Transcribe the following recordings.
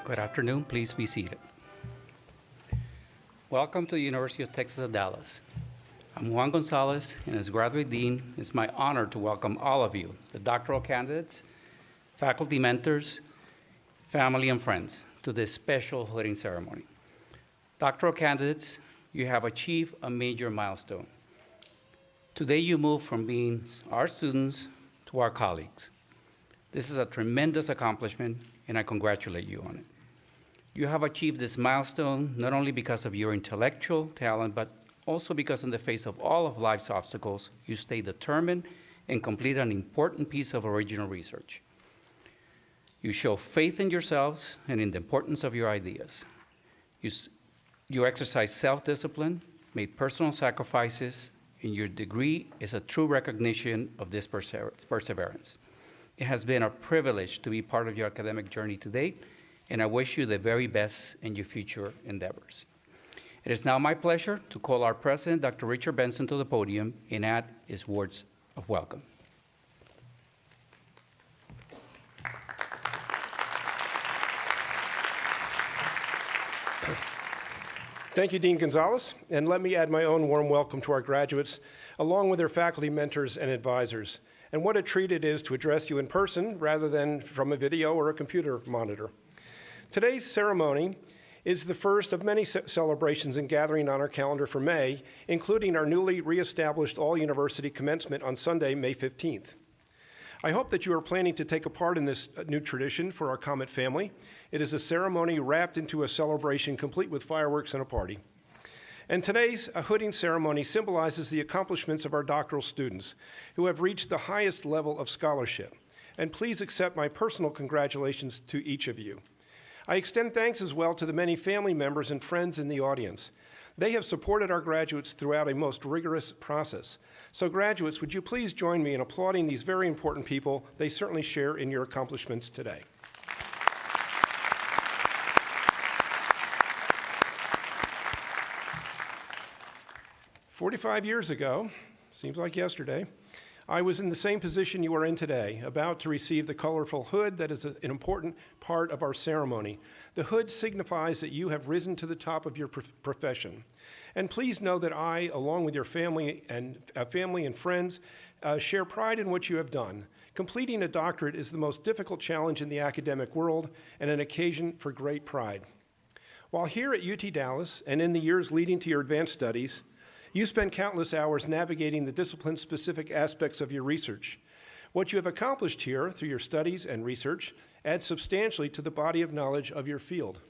Good afternoon. Please be seated. Welcome to the University of Texas at Dallas. I'm Juan Gonzalez, and as Graduate Dean, it's my honor to welcome all of you, the doctoral candidates, faculty mentors, family, and friends, to this special hooding ceremony. Doctoral candidates, you have achieved a major milestone. Today, you move from being our students to our colleagues. This is a tremendous accomplishment, and I congratulate you on it. You have achieved this milestone not only because of your intellectual talent, but also because in the face of all of life's obstacles, you stay determined and complete an important piece of original research. You show faith in yourselves and in the importance of your ideas. You exercise self-discipline, made personal sacrifices, and your degree is a true recognition of this perseverance. It has been a privilege to be part of your academic journey to date, and I wish you the very best in your future endeavors. It is now my pleasure to call our president, Dr. Richard Benson, to the podium and add his words of welcome. Thank you, Dean Gonzalez, and let me add my own warm welcome to our graduates, along with their faculty, mentors, and advisors. And what a treat it is to address you in person rather than from a video or a computer monitor. Today's ceremony is the first of many celebrations and gathering on our calendar for May, including our newly reestablished all-university commencement on Sunday, May 15th. I hope that you are planning to take a part in this new tradition for our Comet family. It is a ceremony wrapped into a celebration complete with fireworks and a party. And today's hooding ceremony symbolizes the accomplishments of our doctoral students who have reached the highest level of scholarship. And please accept my personal congratulations to each of you. I extend thanks as well to the many family members and friends in the audience. They have supported our graduates throughout a most rigorous process. So graduates, would you please join me in applauding these very important people? They certainly share in your accomplishments today. "45 years ago, seems like yesterday, I was in the same position you are in today, about to receive the colorful hood that is an important part of our ceremony. The hood signifies that you have risen to the top of your profession. And please know that I, along with your family and friends, share pride in what you have done. Completing a doctorate is the most difficult challenge in the academic world and an occasion for great pride. While here at UT Dallas and in the years leading to your advanced studies, you spend countless hours navigating the discipline-specific aspects of your research. What you have accomplished here through your studies and research adds substantially to the body of knowledge of your field.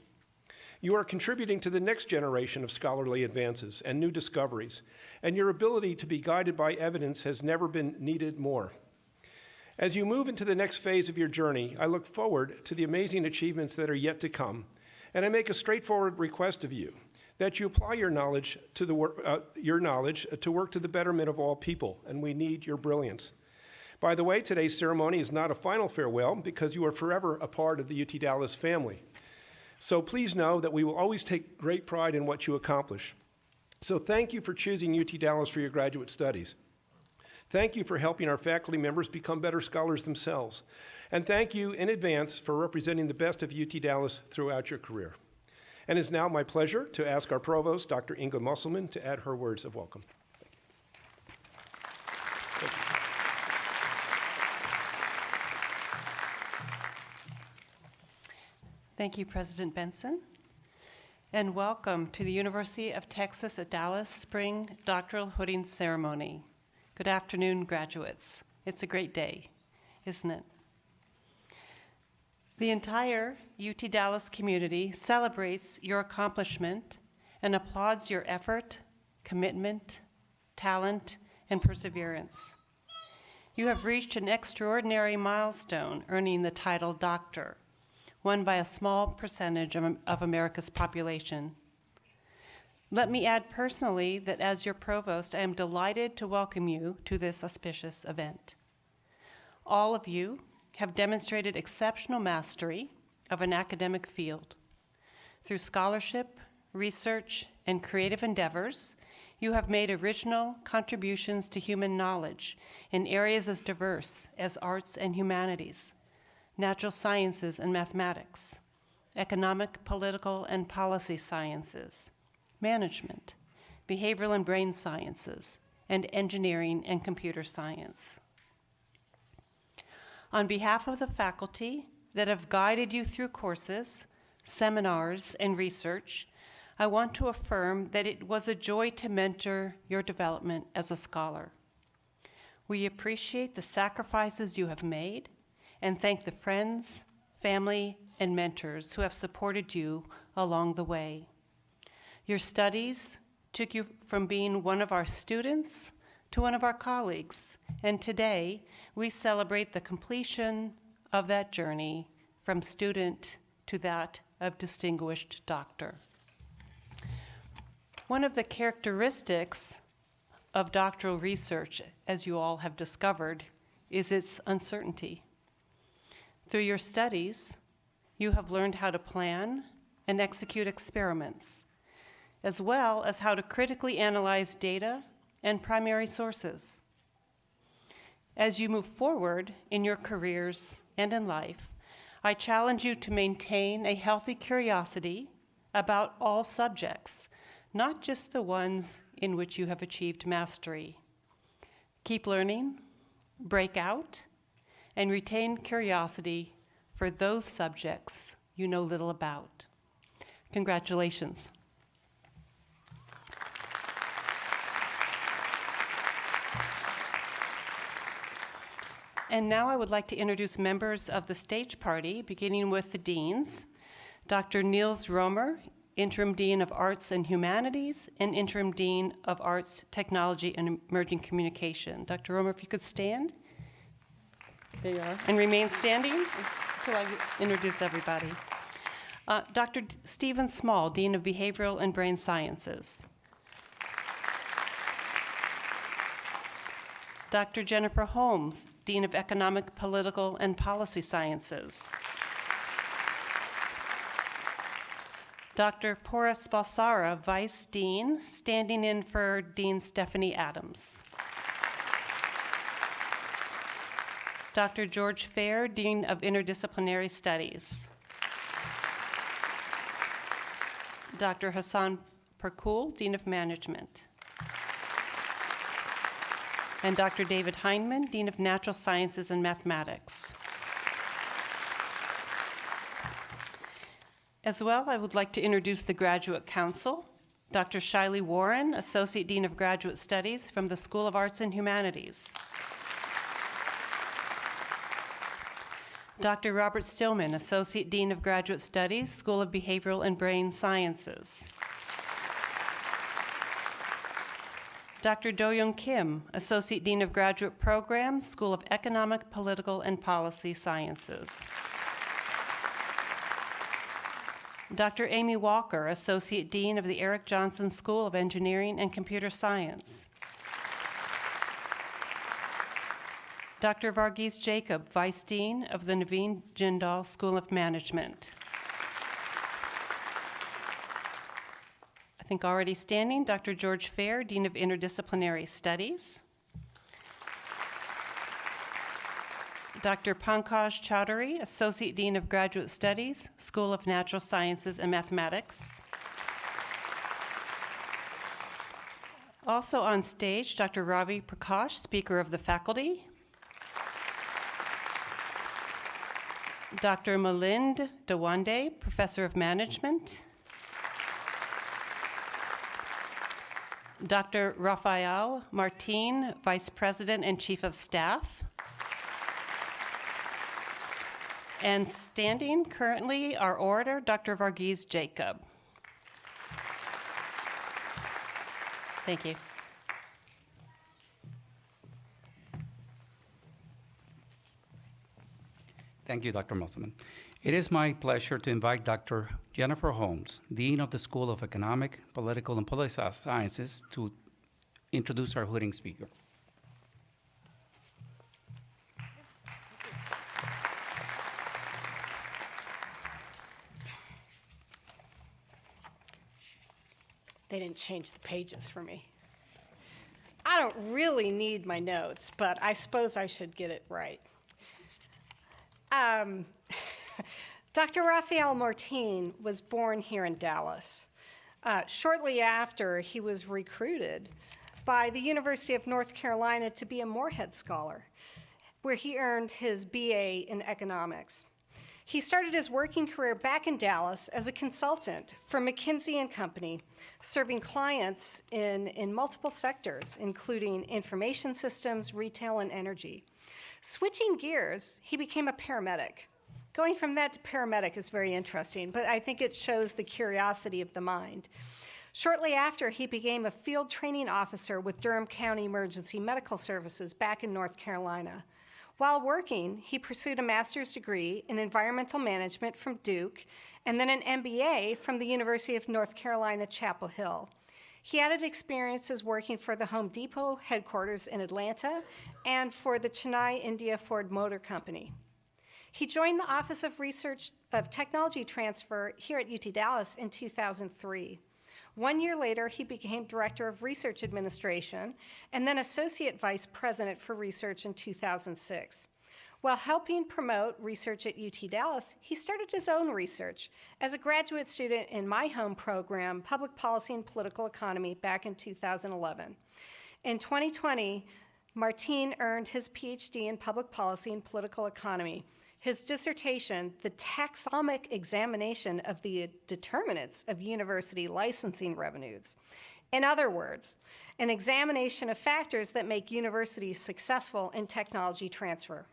You are contributing to the next generation of scholarly advances and new discoveries, and your ability to be guided by evidence has never been needed more. As you move into the next phase of your journey, I look forward to the amazing achievements that are yet to come, and I make a straightforward request of you, that you apply your knowledge to work to the betterment of all people, and we need your brilliance. By the way, today's ceremony is not a final farewell because you are forever a part of the UT Dallas family. So please know that we will always take great pride in what you accomplish. So thank you for choosing UT Dallas for your graduate studies. Thank you for helping our faculty members become better scholars themselves. And thank you in advance for representing the best of UT Dallas throughout your career. And it's now my pleasure to ask our Provost, Dr. Inga Musselman, to add her words of welcome. Thank you. Thank you, President Benson. And welcome to the University of Texas at Dallas Spring Doctoral Hooding Ceremony. Good afternoon, graduates. It's a great day, isn't it? The entire UT Dallas community celebrates your accomplishment and applauds your effort, commitment, talent, and perseverance. You have reached an extraordinary milestone, earning the title Doctor, won by a small percentage of America's population. Let me add personally that as your provost, I am delighted to welcome you to this auspicious event. All of you have demonstrated exceptional mastery of an academic field. Through scholarship, research, and creative endeavors, you have made original contributions to human knowledge in areas as diverse as arts and humanities, natural sciences and mathematics, Economic, Political, and Policy Sciences, Management, Behavioral and Brain Sciences, and Engineering and Computer Science. On behalf of the faculty that have guided you through courses, seminars, and research, I want to affirm that it was a joy to mentor your development as a scholar. We appreciate the sacrifices you have made and thank the friends, family, and mentors who have supported you along the way. Your studies took you from being one of our students to one of our colleagues, and today we celebrate the completion of that journey from student to that of distinguished doctor. One of the characteristics of doctoral research, as you all have discovered, is its uncertainty. Through your studies, you have learned how to plan and execute experiments, as well as how to critically analyze data and primary sources. As you move forward in your careers and in life, I challenge you to maintain a healthy curiosity about all subjects, not just the ones in which you have achieved mastery. Keep learning, break out, and retain curiosity for those subjects you know little about. Congratulations. And now I would like to introduce members of the stage party, beginning with the deans. Dr. Niels Romer, Interim Dean of Arts and Humanities and Interim Dean of Arts, Technology, and Emerging Communication. Dr. Romer, if you could stand. There you are. And remain standing until I introduce everybody. Dr. Stephen Small, Dean of Behavioral and Brain Sciences. Dr. Jennifer Holmes, Dean of Economic, Political, and Policy Sciences. Dr. Porras Balsara, Vice Dean, standing in for Dean Stephanie Adams. Dr. George Fair, Dean of Interdisciplinary Studies. Dr. Hassan Perkul, Dean of Management. And Dr. David Heinemann, Dean of Natural Sciences and Mathematics. As well, I would like to introduce the Graduate Council. Dr. Shiley Warren, Associate Dean of Graduate Studies from the School of Arts and Humanities. Dr. Robert Stillman, Associate Dean of Graduate Studies, School of Behavioral and Brain Sciences. Dr. Do-Young Kim, Associate Dean of Graduate Programs, School of Economic, Political, and Policy Sciences. Dr. Amy Walker, Associate Dean of the Eric Johnson School of Engineering and Computer Science. Dr. Varghese Jacob, Vice Dean of the Naveen Jindal School of Management. I think already standing, Dr. George Fair, Dean of Interdisciplinary Studies. Dr. Pankaj Chowdhury, Associate Dean of Graduate Studies, School of Natural Sciences and Mathematics. Also on stage, Dr. Ravi Prakash, Speaker of the Faculty. Dr. Milind Dewande, Professor of Management. Dr. Rafael Martin, Vice President and Chief of Staff. And standing currently, our orator, Dr. Varghese Jacob. Thank you. Thank you, Dr. Musselman. It is my pleasure to invite Dr. Jennifer Holmes, Dean of the School of Economic, Political, and Policy Sciences, to introduce our hooding speaker. They didn't change the pages for me. I don't really need my notes, but I suppose I should get it right. Dr. Raphael Martin was born here in Dallas. Shortly after, he was recruited by the University of North Carolina to be a Morehead Scholar, where he earned his BA in economics. He started his working career back in Dallas as a consultant for McKinsey & Company, serving clients in multiple sectors, including information systems, retail, and energy. Switching gears, he became a paramedic. Going from that to paramedic is very interesting, but I think it shows the curiosity of the mind. Shortly after, he became a field training officer with Durham County Emergency Medical Services back in North Carolina. While working, he pursued a master's degree in environmental management from Duke and then an MBA from the University of North Carolina, Chapel Hill. He added experiences working for the Home Depot headquarters in Atlanta and for the Chennai India Ford Motor Company. He joined the Office of Research of Technology Transfer here at UT Dallas in 2003. 1 year later, he became Director of Research Administration and then Associate Vice President for Research in 2006. While helping promote research at UT Dallas, he started his own research as a graduate student in my home program, Public Policy and Political Economy, back in 2011. In 2020, Martin earned his PhD in Public Policy and Political Economy. His dissertation, The Taxonomic Examination of the Determinants of University Licensing Revenues. In other words, an examination of factors that make universities successful in technology transfer.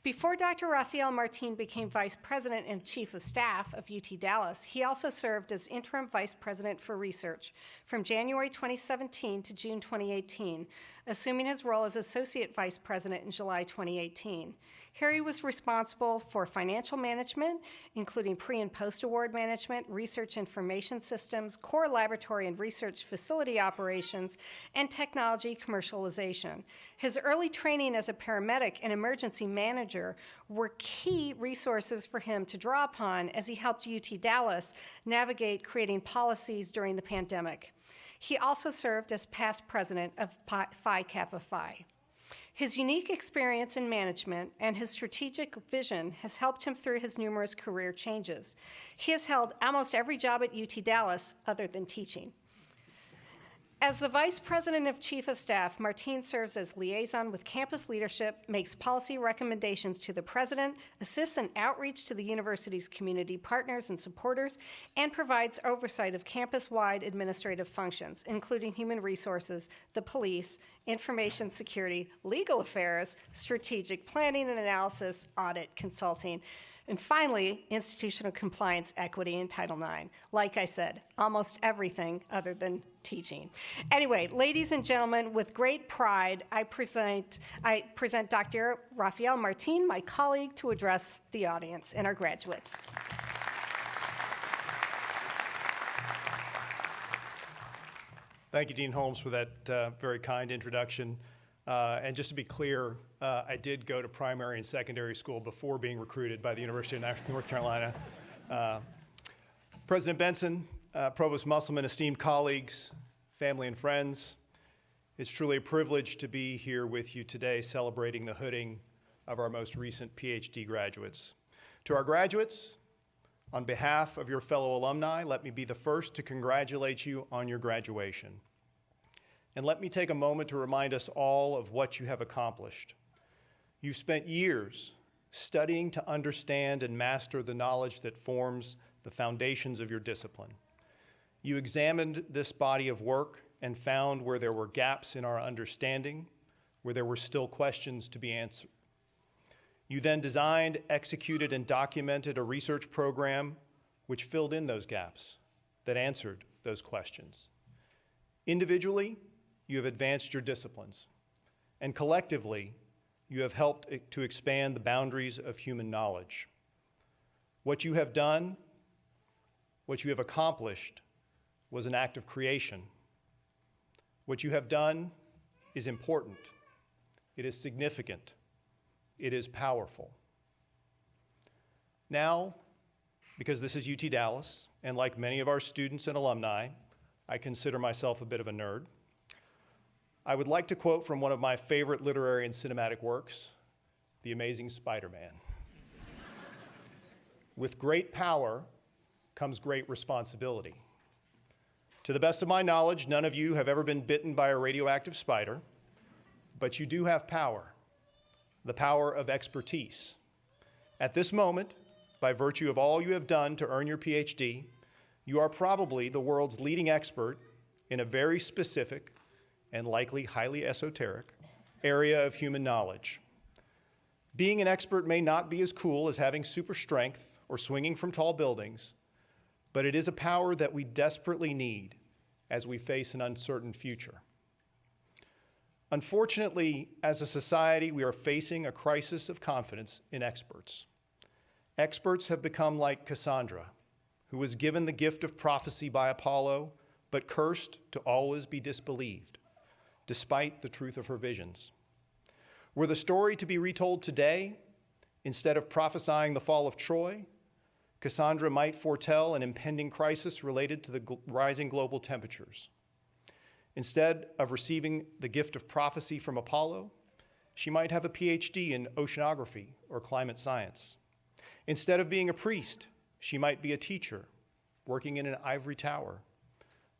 Before Dr. Raphael Martin became Vice President and Chief of Staff of UT Dallas, he also served as Interim Vice President for Research from January 2017 to June 2018, assuming his role as Associate Vice President in July 2018. Here he was responsible for financial management, including pre- and post-award management, research information systems, core laboratory and research facility operations, and technology commercialization. His early training as a paramedic and emergency manager were key resources for him to draw upon as he helped UT Dallas navigate creating policies during the pandemic. He also served as past president of Phi Kappa Phi. His unique experience in management and his strategic vision has helped him through his numerous career changes. He has held almost every job at UT Dallas other than teaching. As the Vice President of Chief of Staff, Martin serves as liaison with campus leadership, makes policy recommendations to the President, assists in outreach to the university's community partners and supporters, and provides oversight of campus-wide administrative functions, including human resources, the police, information security, legal affairs, strategic planning and analysis, audit, consulting, and finally, institutional compliance, equity, and Title IX. Like I said, almost everything other than teaching. Anyway, ladies and gentlemen, with great pride, I present Dr. Raphael Martin, my colleague, to address the audience and our graduates. Thank you, Dean Holmes, for that very kind introduction. And just to be clear, I did go to primary and secondary school before being recruited by the University of North Carolina. President Benson, Provost Musselman, esteemed colleagues, family and friends, it's truly a privilege to be here with you today celebrating the hooding of our most recent PhD graduates. To our graduates, on behalf of your fellow alumni, let me be the first to congratulate you on your graduation. And let me take a moment to remind us all of what you have accomplished. You've spent years studying to understand and master the knowledge that forms the foundations of your discipline. You examined this body of work and found where there were gaps in our understanding, where there were still questions to be answered. You then designed, executed, and documented a research program which filled in those gaps, that answered those questions. Individually, you have advanced your disciplines, and collectively, you have helped to expand the boundaries of human knowledge. What you have done, what you have accomplished, was an act of creation. What you have done is important. It is significant. It is powerful. Now, because this is UT Dallas, and like many of our students and alumni, I consider myself a bit of a nerd. I would like to quote from one of my favorite literary and cinematic works, The Amazing Spider-Man. with great power comes great responsibility. To the best of my knowledge, none of you have ever been bitten by a radioactive spider, but you do have power, the power of expertise. At this moment, by virtue of all you have done to earn your PhD, you are probably the world's leading expert in a very specific and likely highly esoteric area of human knowledge. Being an expert may not be as cool as having super strength or swinging from tall buildings, but it is a power that we desperately need as we face an uncertain future. Unfortunately, as a society, we are facing a crisis of confidence in experts. Experts have become like Cassandra, who was given the gift of prophecy by Apollo, but cursed to always be disbelieved, despite the truth of her visions. Were the story to be retold today, instead of prophesying the fall of Troy, Cassandra might foretell an impending crisis related to the rising global temperatures. Instead of receiving the gift of prophecy from Apollo, she might have a PhD in oceanography or climate science. Instead of being a priest, she might be a teacher, working in an ivory tower,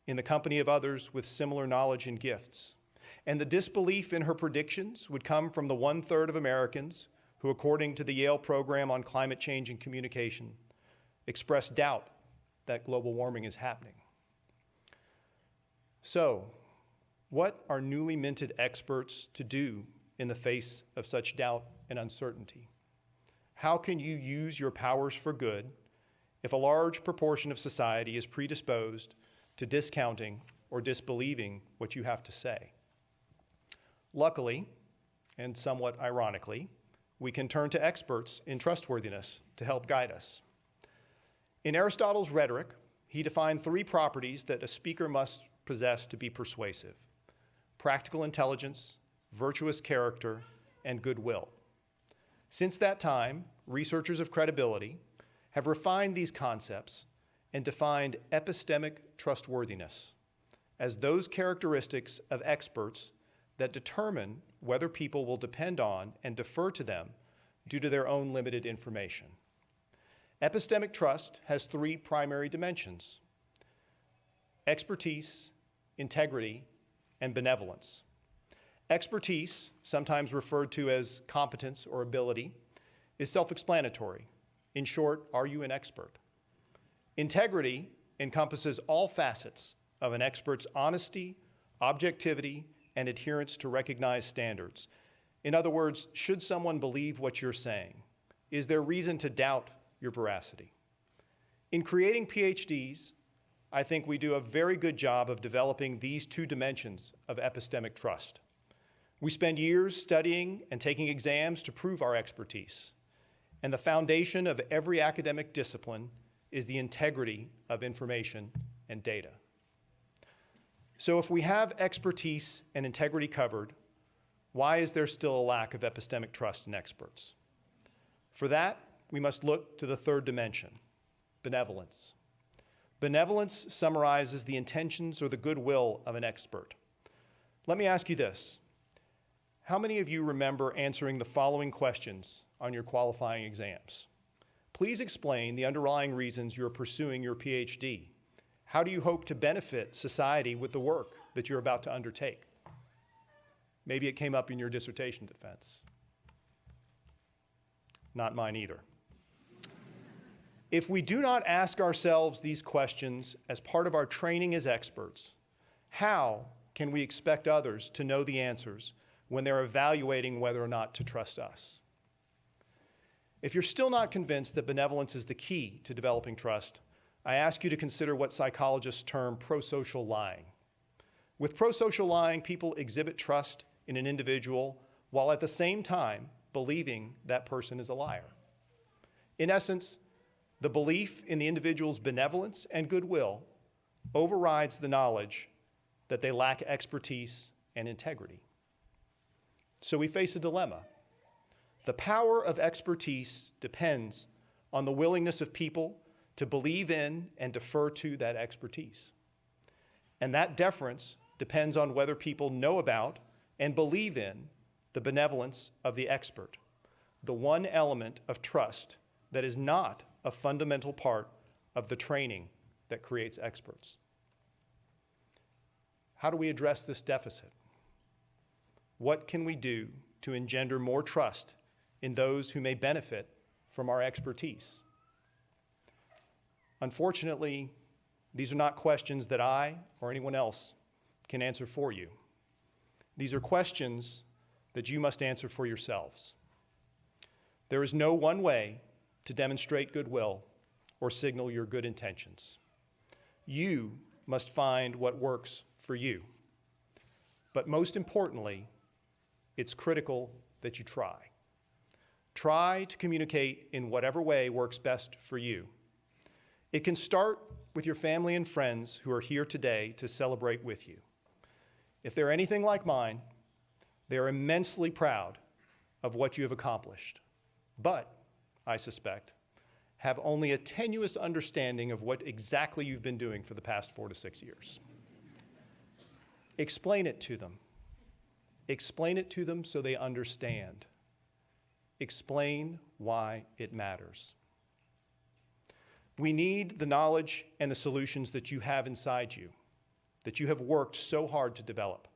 in the company of others with similar knowledge and gifts. And the disbelief in her predictions would come from the 1/3 of Americans who, according to the Yale Program on Climate Change and Communication, express doubt that global warming is happening. So, what are newly minted experts to do in the face of such doubt and uncertainty? How can you use your powers for good if a large proportion of society is predisposed to discounting or disbelieving what you have to say? Luckily, and somewhat ironically, we can turn to experts in trustworthiness to help guide us. In Aristotle's Rhetoric, he defined 3 properties that a speaker must possess to be persuasive: practical intelligence, virtuous character, and goodwill. Since that time, researchers of credibility have refined these concepts and defined epistemic trustworthiness as those characteristics of experts that determine whether people will depend on and defer to them due to their own limited information. Epistemic trust has 3 primary dimensions: expertise, integrity, and benevolence. Expertise, sometimes referred to as competence or ability, is self-explanatory. In short, are you an expert? Integrity encompasses all facets of an expert's honesty, objectivity, and adherence to recognized standards. In other words, should someone believe what you're saying? Is there reason to doubt your veracity? In creating PhDs, I think we do a very good job of developing these 2 dimensions of epistemic trust. We spend years studying and taking exams to prove our expertise. And the foundation of every academic discipline is the integrity of information and data. So if we have expertise and integrity covered, why is there still a lack of epistemic trust in experts? For that, we must look to the 3rd dimension, benevolence. Benevolence summarizes the intentions or the goodwill of an expert. Let me ask you this. How many of you remember answering the following questions on your qualifying exams? Please explain the underlying reasons you're pursuing your PhD. How do you hope to benefit society with the work that you're about to undertake? Maybe it came up in your dissertation defense. Not mine either. If we do not ask ourselves these questions as part of our training as experts, how can we expect others to know the answers when they're evaluating whether or not to trust us? If you're still not convinced that benevolence is the key to developing trust, I ask you to consider what psychologists term prosocial lying. With prosocial lying, people exhibit trust in an individual while at the same time believing that person is a liar. In essence, the belief in the individual's benevolence and goodwill overrides the knowledge that they lack expertise and integrity. So we face a dilemma. The power of expertise depends on the willingness of people to believe in and defer to that expertise. And that deference depends on whether people know about and believe in the benevolence of the expert, the one element of trust that is not a fundamental part of the training that creates experts. How do we address this deficit? What can we do to engender more trust in those who may benefit from our expertise? Unfortunately, these are not questions that I or anyone else can answer for you. These are questions that you must answer for yourselves. There is no one way to demonstrate goodwill or signal your good intentions. You must find what works for you. But most importantly, it's critical that you try. Try to communicate in whatever way works best for you. It can start with your family and friends who are here today to celebrate with you. If they're anything like mine, they're immensely proud of what you have accomplished, but, I suspect, have only a tenuous understanding of what exactly you've been doing for the past 4 to 6 years. Explain it to them. Explain it to them so they understand. Explain why it matters. We need the knowledge and the solutions that you have inside you, that you have worked so hard to develop.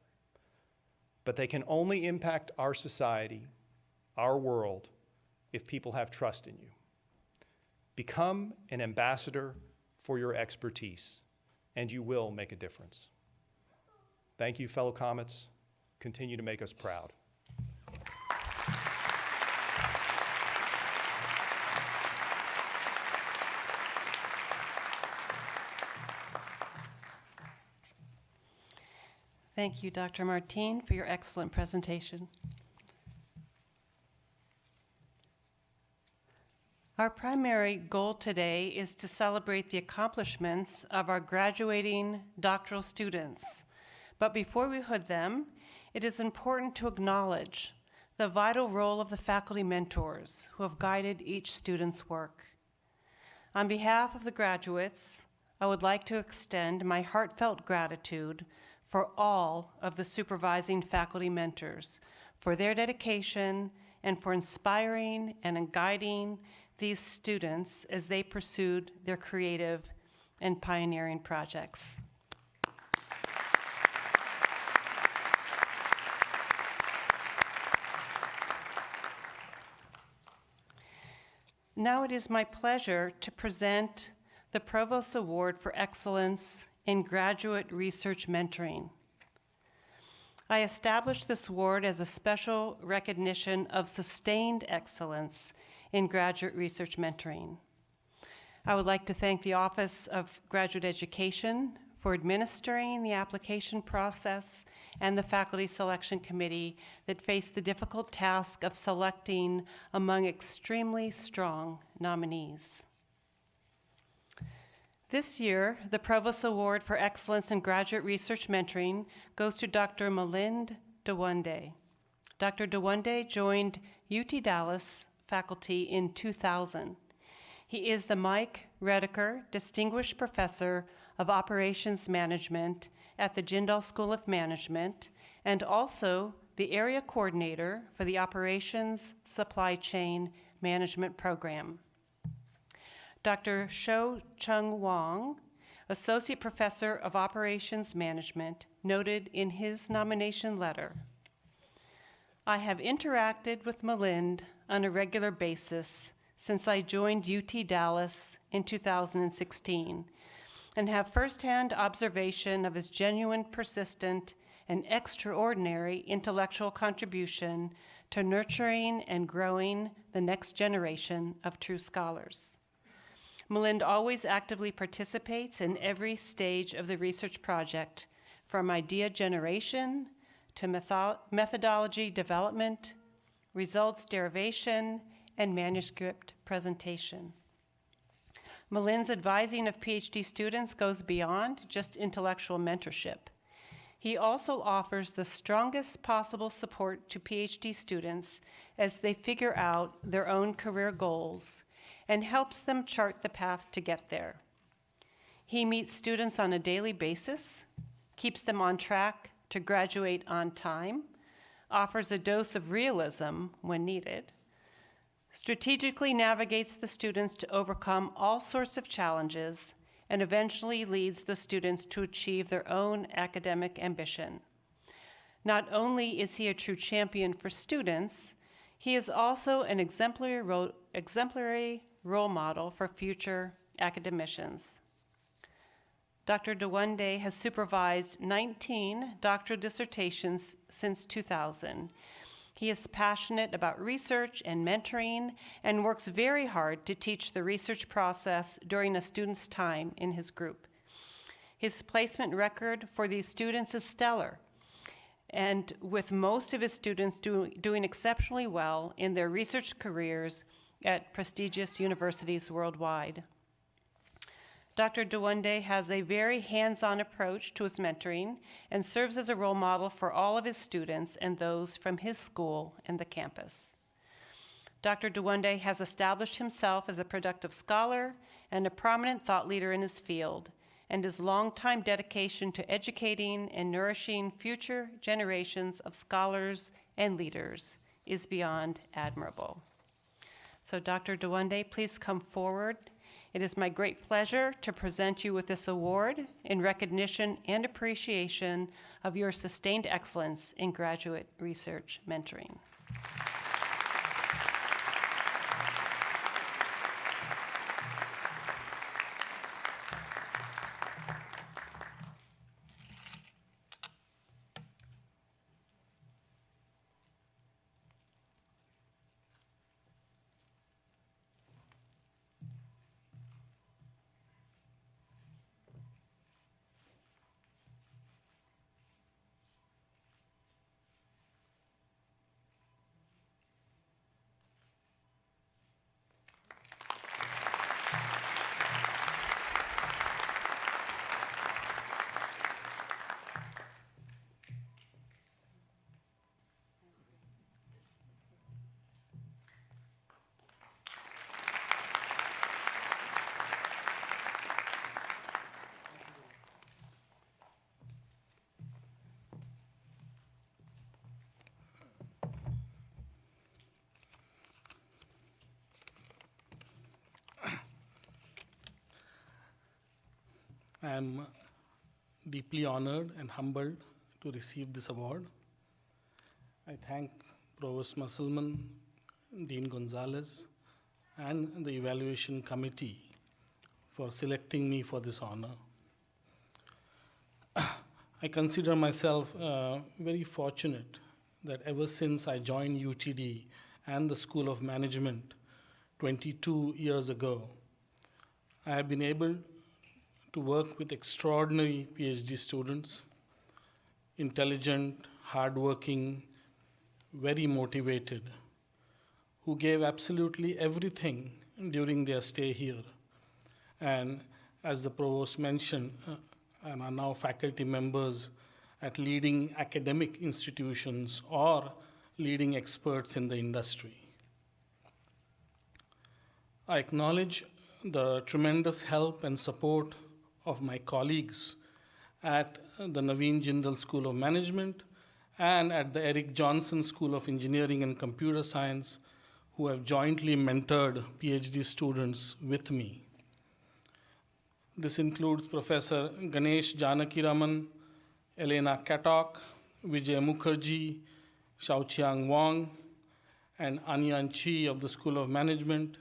But they can only impact our society, our world, if people have trust in you. Become an ambassador for your expertise, and you will make a difference. Thank you, fellow Comets. Continue to make us proud. Thank you, Dr. Martin, for your excellent presentation. Our primary goal today is to celebrate the accomplishments of our graduating doctoral students. But before we hood them, it is important to acknowledge the vital role of the faculty mentors who have guided each student's work. On behalf of the graduates, I would like to extend my heartfelt gratitude for all of the supervising faculty mentors, for their dedication and for inspiring and guiding these students as they pursued their creative and pioneering projects. Now it is my pleasure to present the Provost Award for Excellence in Graduate Research Mentoring. I established this award as a special recognition of sustained excellence in graduate research mentoring. I would like to thank the Office of Graduate Education for administering the application process and the Faculty Selection Committee that faced the difficult task of selecting among extremely strong nominees. This year, the Provost Award for Excellence in Graduate Research Mentoring goes to Dr. Milind Dewande. Dr. Dewande joined UT Dallas faculty in 2000. He is the Mike Redeker Distinguished Professor of Operations Management at the Jindal School of Management and also the Area Coordinator for the Operations Supply Chain Management Program. Dr. Shou Chung Wang, Associate Professor of Operations Management, noted in his nomination letter, "I have interacted with Milind on a regular basis since I joined UT Dallas in 2016 and have firsthand observation of his genuine, persistent, and extraordinary intellectual contribution to nurturing and growing the next generation of true scholars. Milind always actively participates in every stage of the research project, from idea generation to methodology development, results derivation, and manuscript presentation. Milind's advising of PhD students goes beyond just intellectual mentorship. He also offers the strongest possible support to PhD students as they figure out their own career goals and helps them chart the path to get there. He meets students on a daily basis, keeps them on track to graduate on time, offers a dose of realism when needed, strategically navigates the students to overcome all sorts of challenges, and eventually leads the students to achieve their own academic ambition. Not only is he a true champion for students, he is also an exemplary role model for future academicians. Dr. Dewande has supervised 19 doctoral dissertations since 2000. He is passionate about research and mentoring and works very hard to teach the research process during a student's time in his group. His placement record for these students is stellar, and with most of his students doing exceptionally well in their research careers at prestigious universities worldwide. Dr. Dewande has a very hands-on approach to his mentoring and serves as a role model for all of his students and those from his school and the campus. Dr. Dewande has established himself as a productive scholar and a prominent thought leader in his field, and his longtime dedication to educating and nourishing future generations of scholars and leaders is beyond admirable. So Dr. Dewande, please come forward. It is my great pleasure to present you with this award in recognition and appreciation of your sustained excellence in graduate research mentoring. I am deeply honored and humbled to receive this award. I thank Provost Musselman, Dean Gonzalez, and the evaluation committee for selecting me for this honor. I consider myself very fortunate that ever since I joined UTD and the School of Management 22 years ago, I have been able to work with extraordinary PhD students, intelligent, hardworking, very motivated, who gave absolutely everything during their stay here. And as the Provost mentioned, and are now faculty members at leading academic institutions or leading experts in the industry. I acknowledge the tremendous help and support of my colleagues at the Naveen Jindal School of Management and at the Eric Johnson School of Engineering and Computer Science, who have jointly mentored PhD students with me. This includes Professor Ganesh Janakiraman, Elena Katok, Vijay Mukherjee, Xiaoqiang Wang, and Anyan Chi of the School of Management,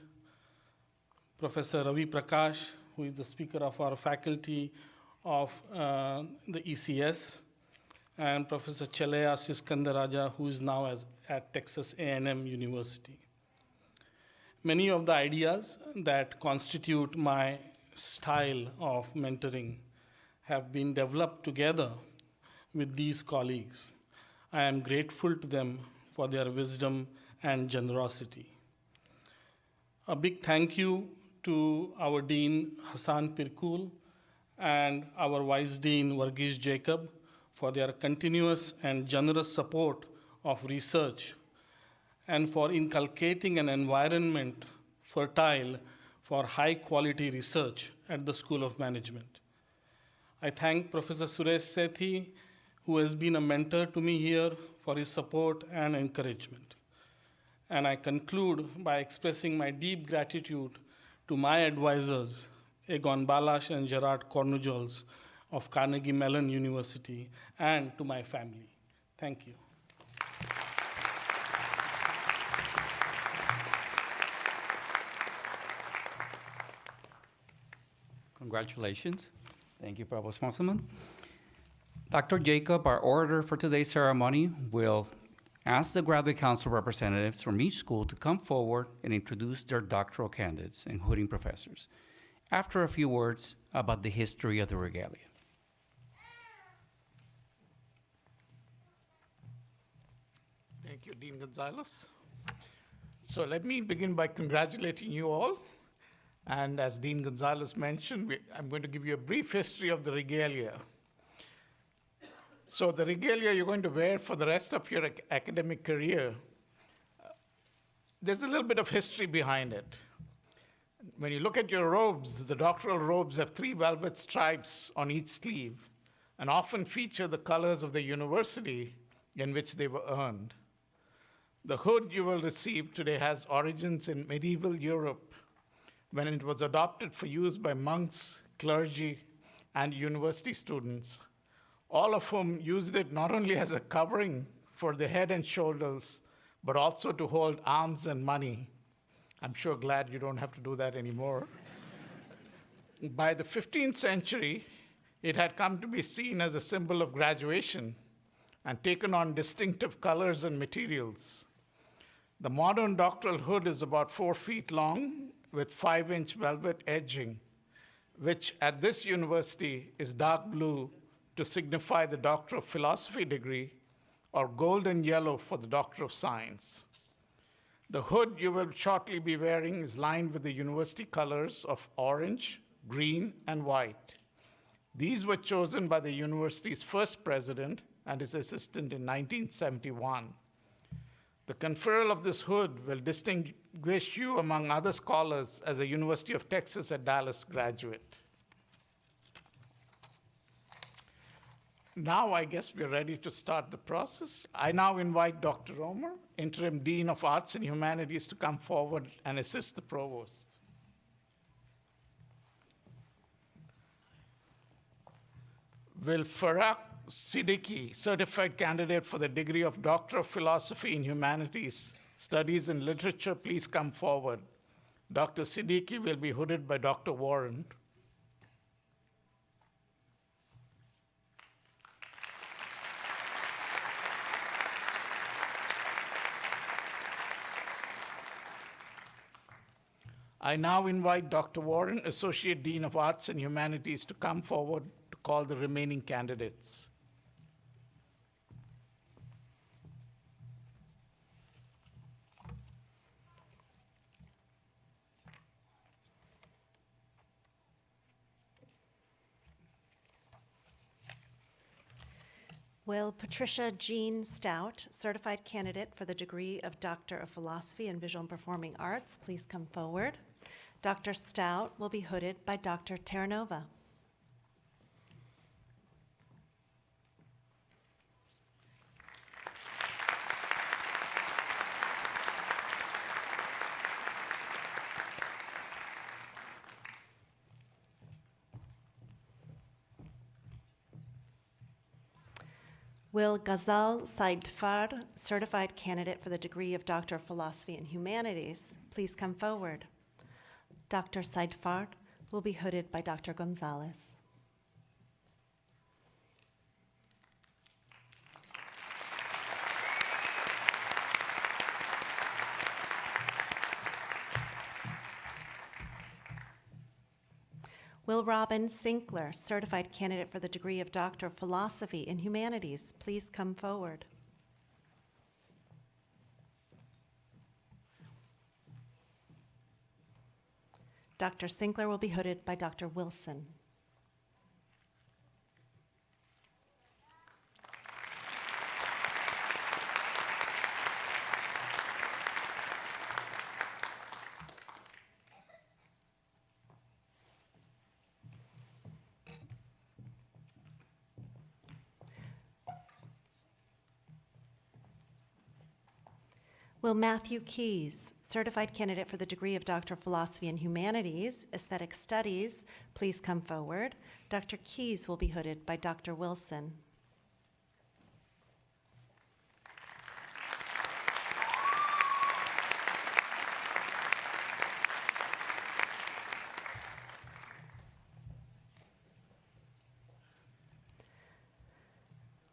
Professor Ravi Prakash, who is the speaker of our faculty of the ECS, and Professor Chalaya Siskandaraja, who is now at Texas A&M University. Many of the ideas that constitute my style of mentoring have been developed together with these colleagues. I am grateful to them for their wisdom and generosity. A big thank you to our Dean Hassan Pirkul and our Vice Dean Varghese Jacob for their continuous and generous support of research and for inculcating an environment fertile for high-quality research at the School of Management. I thank Professor Suresh Sethi, who has been a mentor to me here, for his support and encouragement. and I conclude by expressing my deep gratitude to my advisors, Egon Balash and Gerard Cornujols of Carnegie Mellon University, and to my family. Thank you. Congratulations. Thank you, Provost Musselman. Dr. Jacob, our orator for today's ceremony, will ask the graduate council representatives from each school to come forward and introduce their doctoral candidates and hooding professors, after a few words about the history of the Regalia. Thank you, Dean Gonzalez. So let me begin by congratulating you all. And as Dean Gonzalez mentioned, I'm going to give you a brief history of the Regalia. So the Regalia you're going to wear for the rest of your academic career, there's a little bit of history behind it. When you look at your robes, the doctoral robes have 3 velvet stripes on each sleeve and often feature the colors of the university in which they were earned. The hood you will receive today has origins in medieval Europe when it was adopted for use by monks, clergy, and university students, all of whom used it not only as a covering for the head and shoulders, but also to hold alms and money. I'm sure glad you don't have to do that anymore. By the 15th century, it had come to be seen as a symbol of graduation and taken on distinctive colors and materials. The modern doctoral hood is about 4 feet long with 5-inch velvet edging, which at this university is dark blue to signify the Doctor of Philosophy degree, or gold and yellow for the Doctor of Science. The hood you will shortly be wearing is lined with the university colors of orange, green, and white. These were chosen by the university's first president and his assistant in 1971. The conferral of this hood will distinguish you among other scholars as a University of Texas at Dallas graduate. Now I guess we're ready to start the process. I now invite Dr. Romer, Interim Dean of Arts and Humanities, to come forward and assist the Provost. Will Farah Siddiqui, certified candidate for the degree of Doctor of Philosophy in Humanities, Studies in Literature, please come forward. Dr. Siddiqui will be hooded by Dr. Warren. I now invite Dr. Warren, Associate Dean of Arts and Humanities, to come forward to call the remaining candidates. Will Patricia Jean Stout, certified candidate for the degree of Doctor of Philosophy in Visual and Performing Arts, please come forward. Dr. Stout will be hooded by Dr. Terranova. Will Ghazal Saidfar, certified candidate for the degree of Doctor of Philosophy in Humanities, please come forward. Dr. Saidfar will be hooded by Dr. Gonzalez. Will Robin Sinkler, certified candidate for the degree of Doctor of Philosophy in Humanities, please come forward. Dr. Sinkler will be hooded by Dr. Wilson. Will Matthew Keys, certified candidate for the degree of Doctor of Philosophy and Humanities, Aesthetic Studies, please come forward? Dr. Keys will be hooded by Dr. Wilson.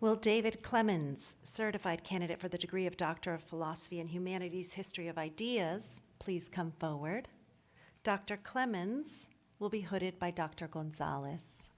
Will David Clemens, certified candidate for the degree of Doctor of Philosophy and Humanities, History of Ideas, please come forward? Dr. Clemens will be hooded by Dr. Gonzalez.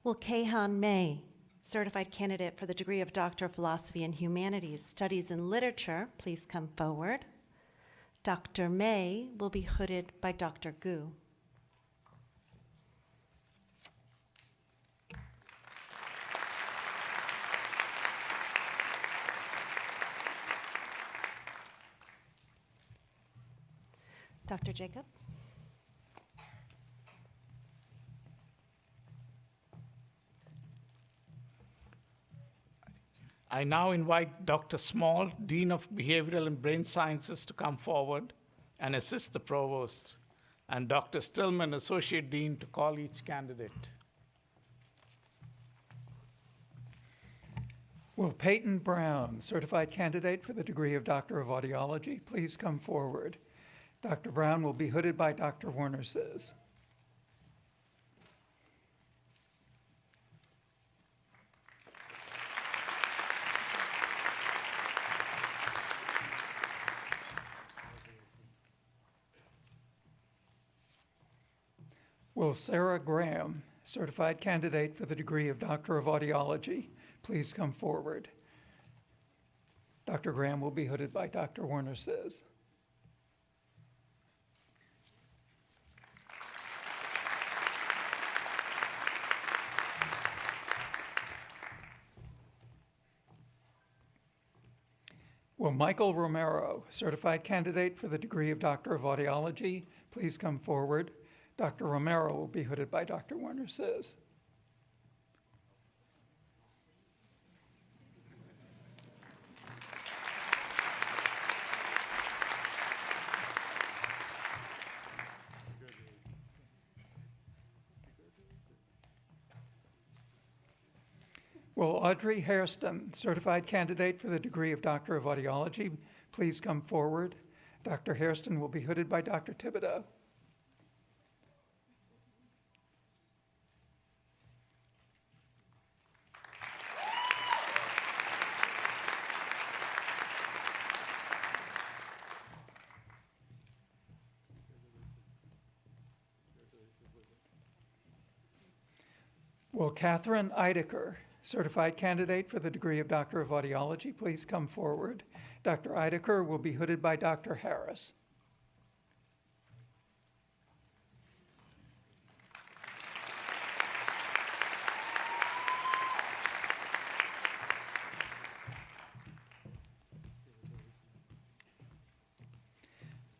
Will Keihan May, certified candidate for the degree of Doctor of Philosophy and Humanities, Studies in Literature, please come forward? Dr. May will be hooded by Dr. Gu. Dr. Jacob? I now invite Dr. Small, Dean of Behavioral and Brain Sciences, to come forward and assist the Provost, and Dr. Stillman, Associate Dean, to call each candidate. Will Peyton Brown, certified candidate for the degree of Doctor of Audiology, please come forward? Dr. Brown will be hooded by Dr. Warner Sis. Will Sarah Graham, certified candidate for the degree of Doctor of Audiology, please come forward? Dr. Graham will be hooded by Dr. Warner Sis. Will Michael Romero, certified candidate for the degree of Doctor of Audiology, please come forward? Dr. Romero will be hooded by Dr. Warner Sis. Will Audrey Hairston, certified candidate for the degree of Doctor of Audiology, please come forward? Dr. Hairston will be hooded by Dr. Thibodeau. Will Catherine Eidecker, certified candidate for the degree of Doctor of Audiology, please come forward? Dr. Eidecker will be hooded by Dr. Harris.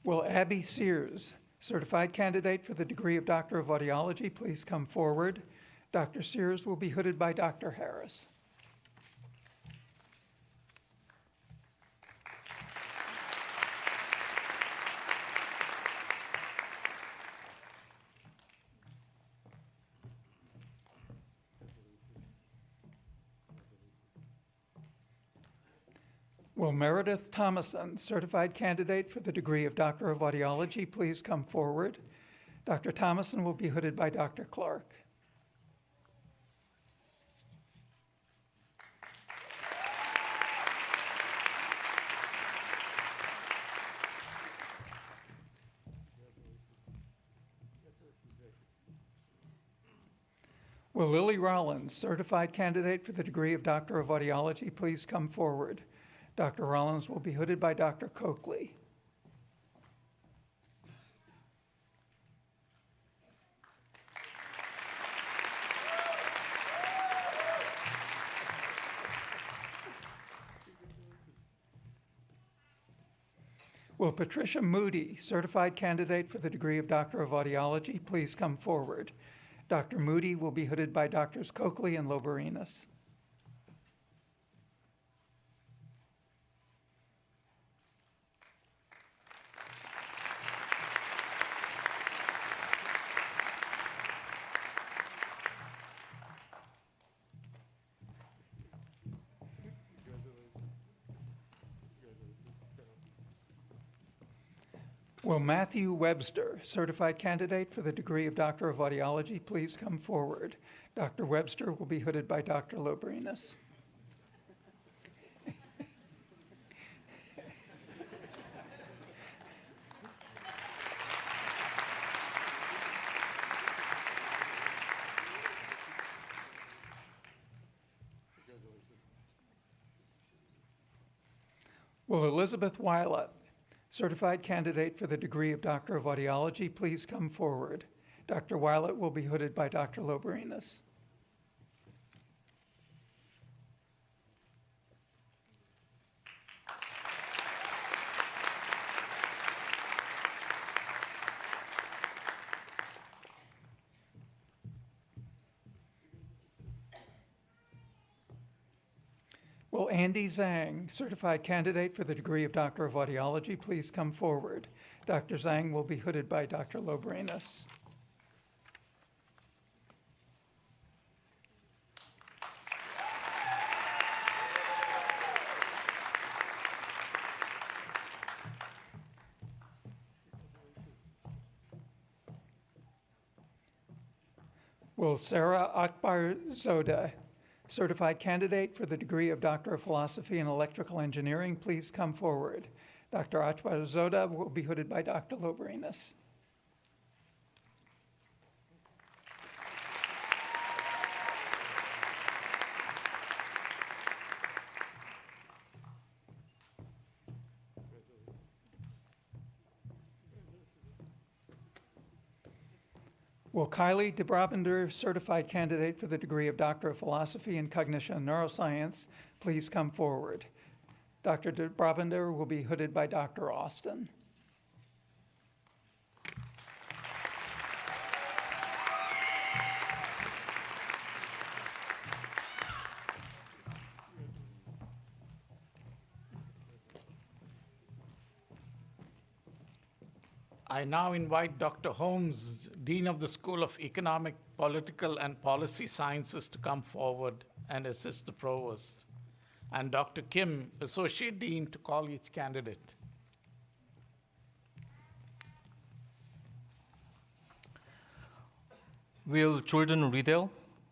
Will Abby Sears, certified candidate for the degree of Doctor of Audiology, please come forward? Dr. Sears will be hooded by Dr. Harris. Will Meredith Thomason, certified candidate for the degree of Doctor of Audiology, please come forward? Dr. Thomason will be hooded by Dr. Clark. Will Lily Rollins, certified candidate for the degree of Doctor of Audiology, please come forward? Dr. Rollins will be hooded by Dr. Coakley. Will Patricia Moody, certified candidate for the degree of Doctor of Audiology, please come forward? Dr. Moody will be hooded by Drs. Coakley and Loberinas. Will Matthew Webster, certified candidate for the degree of Doctor of Audiology, please come forward? Dr. Webster will be hooded by Dr. Loberinas. Will Elizabeth Wylett, certified candidate for the degree of Doctor of Audiology, please come forward? Dr. Wylett will be hooded by Dr. Loberinas. Will Andy Zhang, certified candidate for the degree of Doctor of Audiology, please come forward? Dr. Zhang will be hooded by Dr. Loberinas. Will Sarah Akbar Zoda, certified candidate for the degree of Doctor of Philosophy in Electrical Engineering, please come forward? Dr. Akbar Zoda will be hooded by Dr. Loberinas. Will Kylie DeBrabender, certified candidate for the degree of Doctor of Philosophy in Cognition and Neuroscience, please come forward? Dr. DeBrabender will be hooded by Dr. Austin. I now invite Dr. Holmes, Dean of the School of Economic, Political, and Policy Sciences, to come forward and assist the Provost, and Dr. Kim, Associate Dean, to call each candidate. Will Jordan Riddell,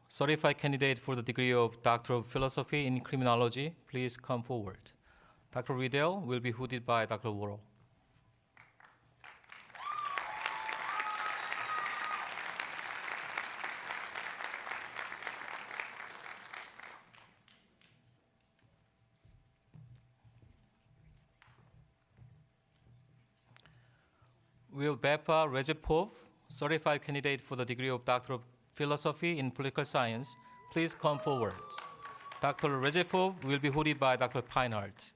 certified candidate for the degree of Doctor of Philosophy in Criminology, please come forward? Dr. Riddell will be hooded by Dr. Worrell. Will Bepa Rezepov, certified candidate for the degree of Doctor of Philosophy in Political Science, please come forward? Dr. Rezepov will be hooded by Dr. Pinehart.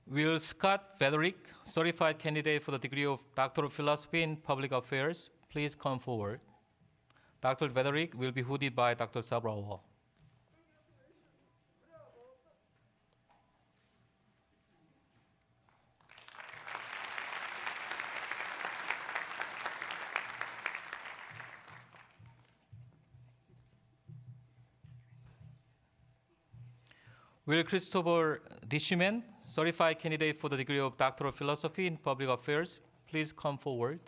Will Scott Frederick, certified candidate for the degree of Doctor of Philosophy in Public Affairs, please come forward? Dr. Frederick will be hooded by Dr. Sabrawal. Will Christopher Dishiman, certified candidate for the degree of Doctor of Philosophy in Public Affairs, please come forward?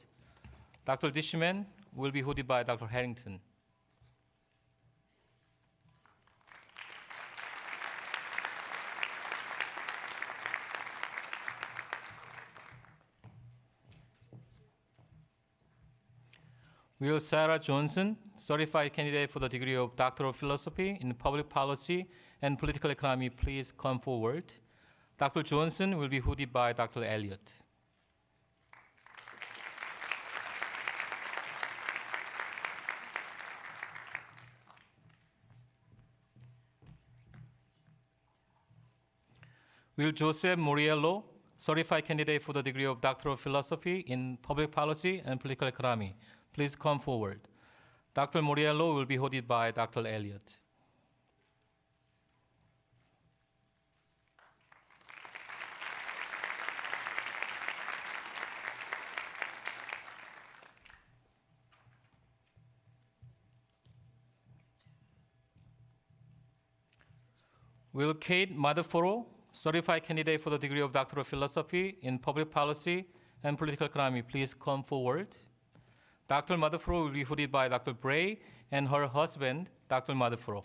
Dr. Dishiman will be hooded by Dr. Harrington. Will Sarah Johnson, certified candidate for the degree of Doctor of Philosophy in Public Policy and Political Economy, please come forward? Dr. Johnson will be hooded by Dr. Elliott. Will Joseph Muriello, certified candidate for the degree of Doctor of Philosophy in Public Policy and Political Economy, please come forward. Dr. Muriello will be hosted by Dr. Elliott. Will Kate Madaforo, certified candidate for the degree of Doctor of Philosophy in Public Policy and Political Economy, please come forward. Dr. Madaforo will be hosted by Dr. Bray and her husband, Dr. Madaforo.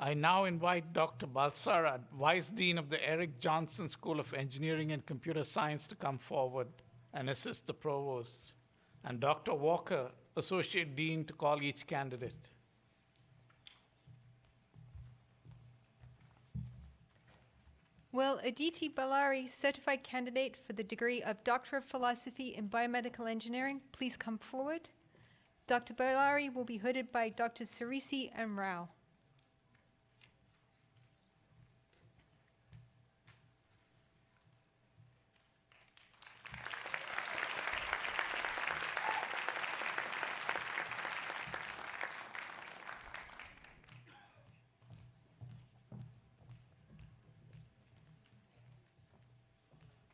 I now invite Dr. Balsara, Vice Dean of the Eric Johnson School of Engineering and Computer Science, to come forward and assist the Provost, and Dr. Walker, Associate Dean, to call each candidate. Will Aditi Ballari, certified candidate for the degree of Doctor of Philosophy in Biomedical Engineering, please come forward? Dr. Ballari will be hooded by Dr. Sarisi and Rao.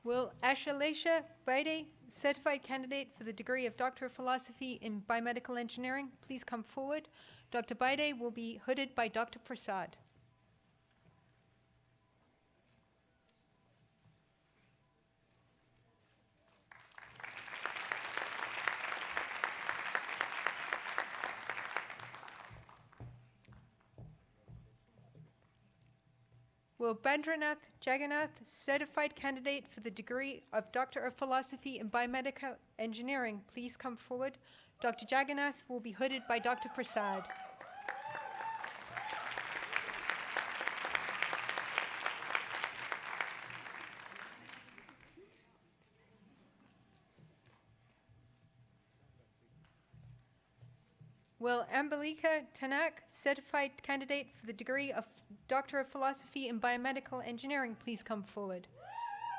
Will Ashalesha Baide, certified candidate for the degree of Doctor of Philosophy in Biomedical Engineering, please come forward? Dr. Baide will be hooded by Dr. Prasad. Will Bandranath Jagannath, certified candidate for the degree of Doctor of Philosophy in Biomedical Engineering, please come forward? Dr. Jagannath will be hooded by Dr. Prasad. Will Ambalika Tanak, certified candidate for the degree of Doctor of Philosophy in Biomedical Engineering, please come forward?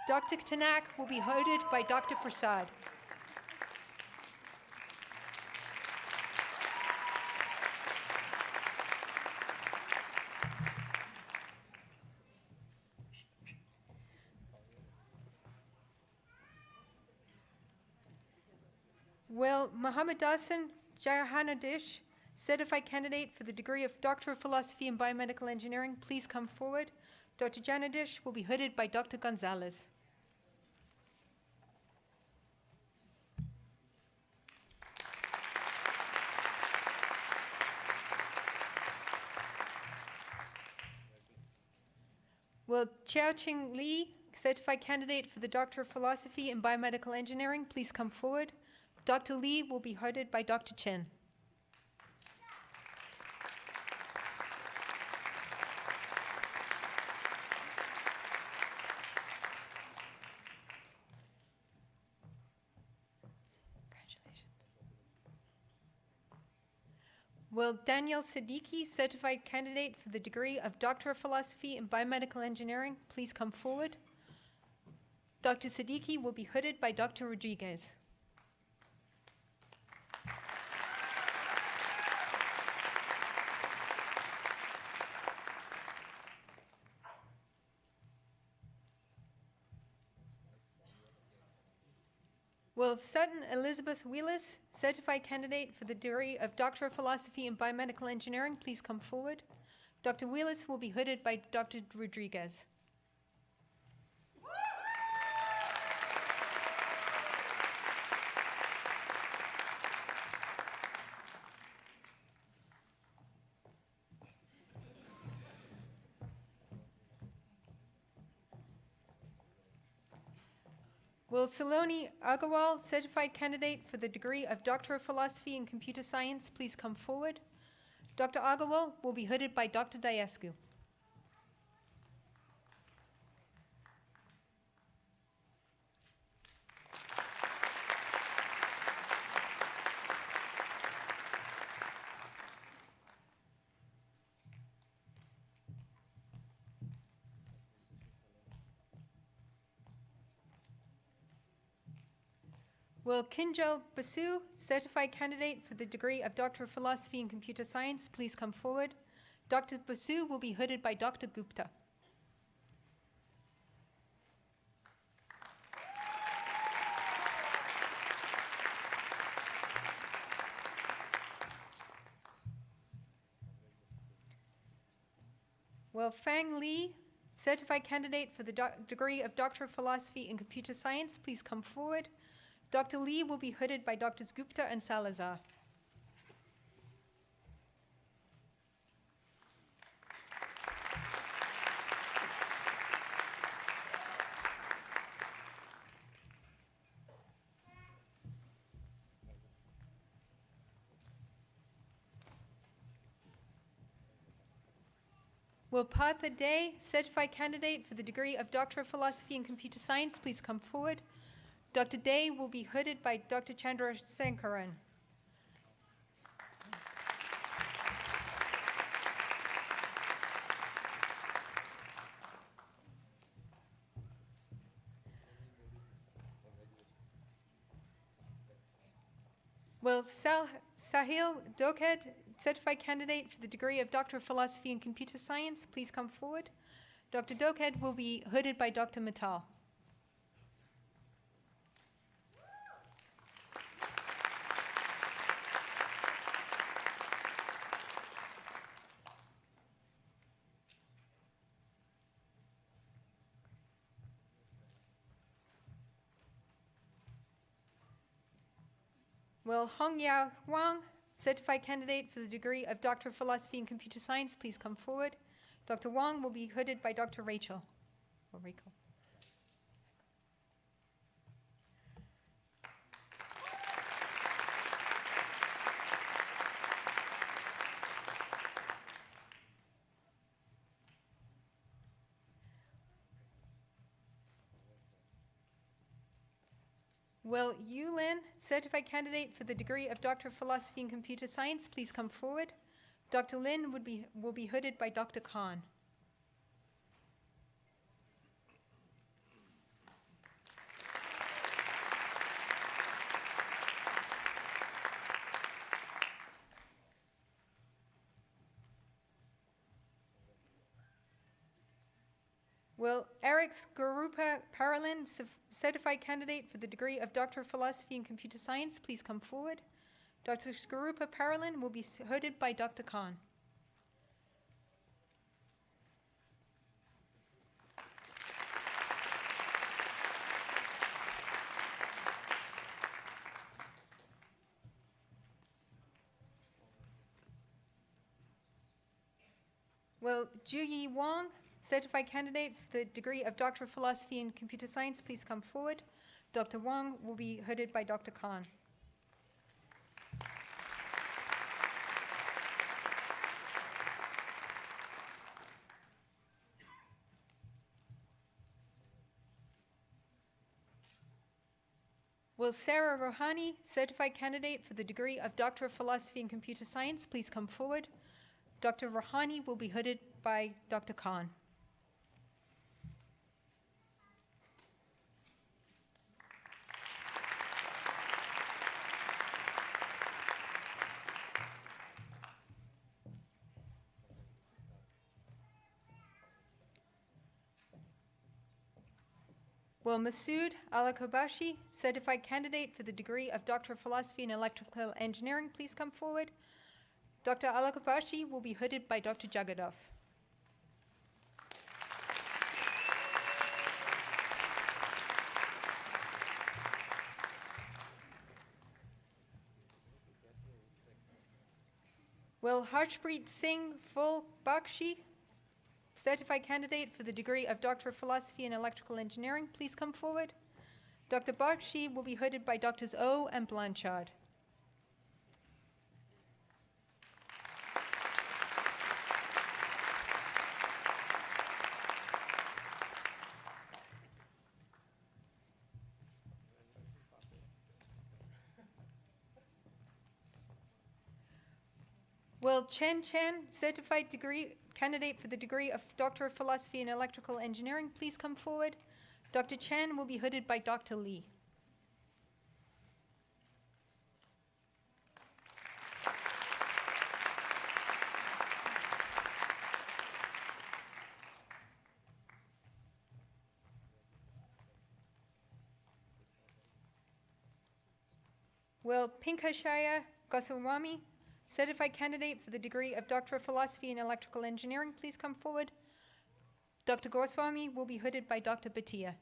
Dr. Tanak will be hooded by Dr. Prasad. Will Muhammad Dasan Jahanadish, certified candidate for the degree of Doctor of Philosophy in Biomedical Engineering, please come forward? Dr. Janadish will be hooded by Dr. Gonzalez. Will Chiao-Ching Lee, certified candidate for the Doctor of Philosophy in Biomedical Engineering, please come forward? Dr. Lee will be hooded by Dr. Chen. Will Daniel Siddiqui, certified candidate for the degree of Doctor of Philosophy in Biomedical Engineering, please come forward? Dr. Siddiqui will be hooded by Dr. Rodriguez. Will Sutton Elizabeth Wheelis, certified candidate for the degree of Doctor of Philosophy in Biomedical Engineering, please come forward? Dr. Wheelis will be hooded by Dr. Rodriguez. Will Saloni Agarwal, certified candidate for the degree of Doctor of Philosophy in Computer Science, please come forward? Dr. Agarwal will be hooded by Dr. Diascu. Will Kinjal Basu, certified candidate for the degree of Doctor of Philosophy in Computer Science, please come forward? Dr. Basu will be hooded by Dr. Gupta. Will Fang Li, certified candidate for the degree of Doctor of Philosophy in Computer Science, please come forward? Dr. Lee will be hooded by Drs. Gupta and Salazar. Will Partha Day, certified candidate for the degree of Doctor of Philosophy in Computer Science, please come forward? Dr. Day will be hooded by Dr. Chandra Sankaran. Will Sahil Dokhed, certified candidate for the degree of Doctor of Philosophy in Computer Science, please come forward? Dr. Dokhed will be hooded by Dr. Mittal. Will Hongyao Huang, certified candidate for the degree of Doctor of Philosophy in Computer Science, please come forward? Dr. Wang will be hooded by Dr. Rachel. Or Rachel. Will Yu Lin, certified candidate for the degree of Doctor of Philosophy in Computer Science, please come forward? Dr. Lin will be hooded by Dr. Khan. Will Eric Skarupa Paralin, certified candidate for the degree of Doctor of Philosophy in Computer Science, please come forward? Dr. Skarupa Paralin will be hooded by Dr. Khan. Will Juyi Wang, certified candidate for the degree of Doctor of Philosophy in Computer Science, please come forward? Dr. Wang will be hooded by Dr. Khan. Will Sarah Rohani, certified candidate for the degree of Doctor of Philosophy in Computer Science, please come forward? Dr. Rohani will be hooded by Dr. Khan. Will Masood Alakobashi, certified candidate for the degree of Doctor of Philosophy in Electrical Engineering, please come forward? Dr. Alakobashi will be hooded by Dr. Jagadov. Will Harshpreet Singh Full Bakshi, certified candidate for the degree of Doctor of Philosophy in Electrical Engineering, please come forward? Dr. Bakshi will be hooded by Drs. O and Blanchard. Will Chen Chen, certified degree candidate for the degree of Doctor of Philosophy in Electrical Engineering, please come forward? Dr. Chen will be hooded by Dr. Lee. Will Pinkashaya Goswami, certified candidate for the degree of Doctor of Philosophy in Electrical Engineering, please come forward? Dr. Goswami will be hooded by Dr. Bhatia.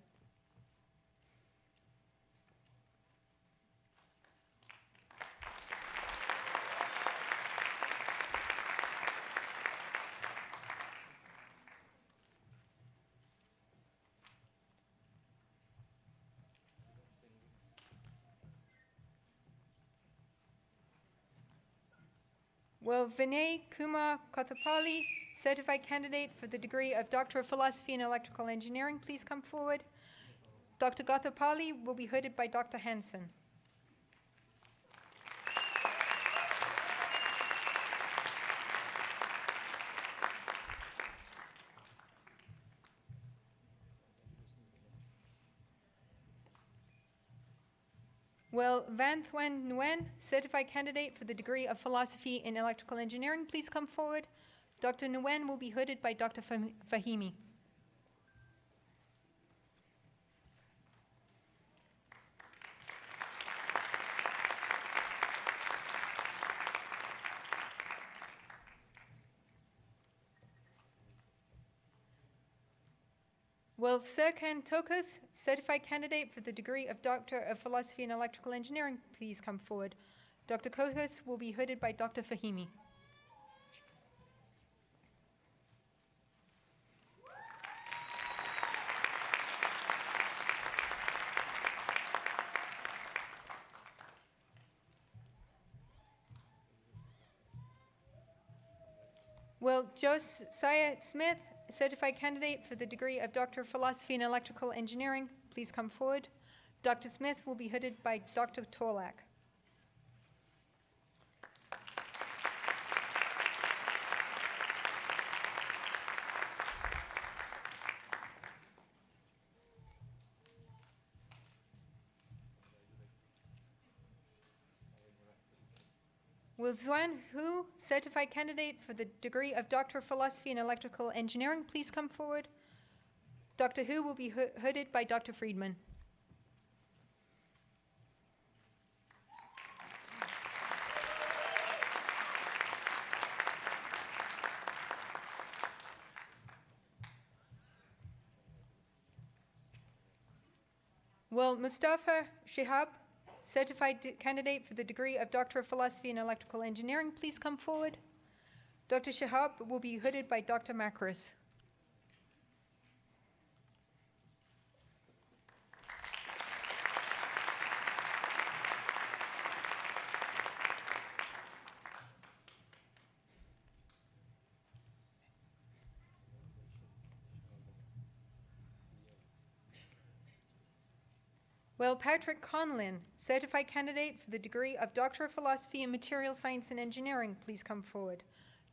Will Vinay Kumar Kothapalli, certified candidate for the degree of Doctor of Philosophy in Electrical Engineering, please come forward? Dr. Kothapalli will be hooded by Dr. Hansen. Will Van Thuan Nguyen, certified candidate for the degree of Philosophy in Electrical Engineering, please come forward? Dr. Nguyen will be hooded by Dr. Fahimi. Will Serkan Tokas, certified candidate for the degree of Doctor of Philosophy in Electrical Engineering, please come forward? Dr. Tokas will be hooded by Dr. Fahimi. Will Josiah Smith, certified candidate for the degree of Doctor of Philosophy in Electrical Engineering, please come forward? Dr. Smith will be hooded by Dr. Torlak. Will Xuan Hu, certified candidate for the degree of Doctor of Philosophy in Electrical Engineering, please come forward? Dr. Hu will be hooded by Dr. Friedman. Will Mustafa Shihab, certified candidate for the degree of Doctor of Philosophy in Electrical Engineering, please come forward? Dr. Shihab will be hooded by Dr. Makris. Will Patrick Conlin, certified candidate for the degree of Doctor of Philosophy in Material Science and Engineering, please come forward?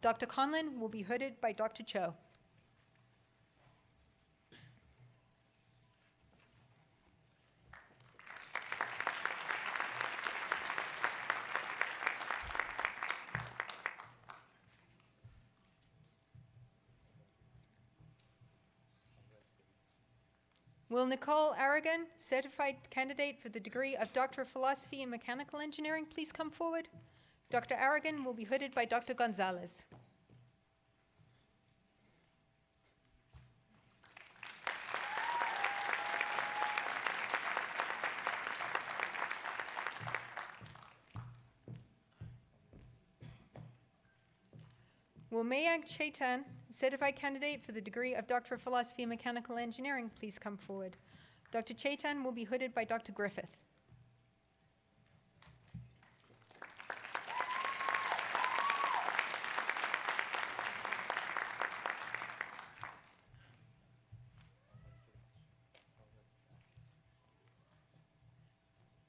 Dr. Conlin will be hooded by Dr. Cho. Will Nicole Aragon, certified candidate for the degree of Doctor of Philosophy in Mechanical Engineering, please come forward? Dr. Aragon will be hooded by Dr. Gonzalez. Will Mayank Chaitan, certified candidate for the degree of Doctor of Philosophy in Mechanical Engineering, please come forward? Dr. Chaitan will be hooded by Dr. Griffith.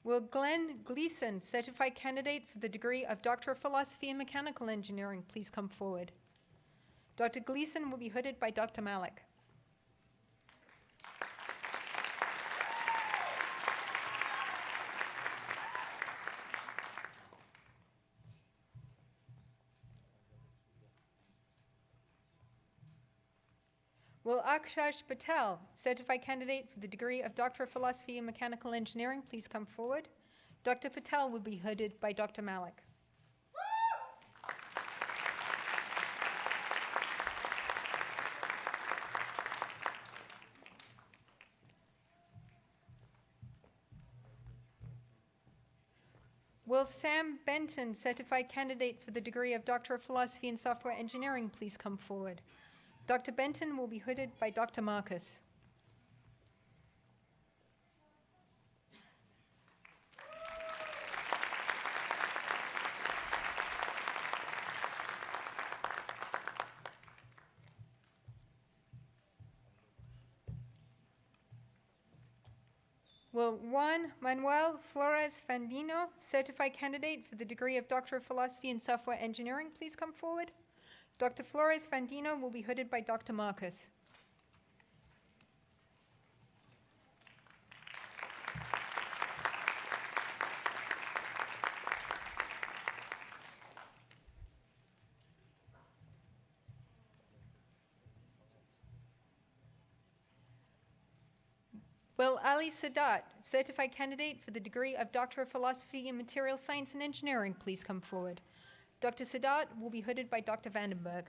Will Glenn Gleason, certified candidate for the degree of Doctor of Philosophy in Mechanical Engineering, please come forward? Dr. Gleason will be hooded by Dr. Malik. Will Akash Patel, certified candidate for the degree of Doctor of Philosophy in Mechanical Engineering, please come forward? Dr. Patel will be hooded by Dr. Malik. Will Sam Benton, certified candidate for the degree of Doctor of Philosophy in Software Engineering, please come forward? Dr. Benton will be hooded by Dr. Marcus. Will Juan Manuel Flores Fandino, certified candidate for the degree of Doctor of Philosophy in Software Engineering, please come forward? Dr. Flores Fandino will be hooded by Dr. Marcus. Will Ali Sadat, certified candidate for the degree of Doctor of Philosophy in Material Science and Engineering, please come forward? Dr. Sadat will be hooded by Dr. Vandenberg.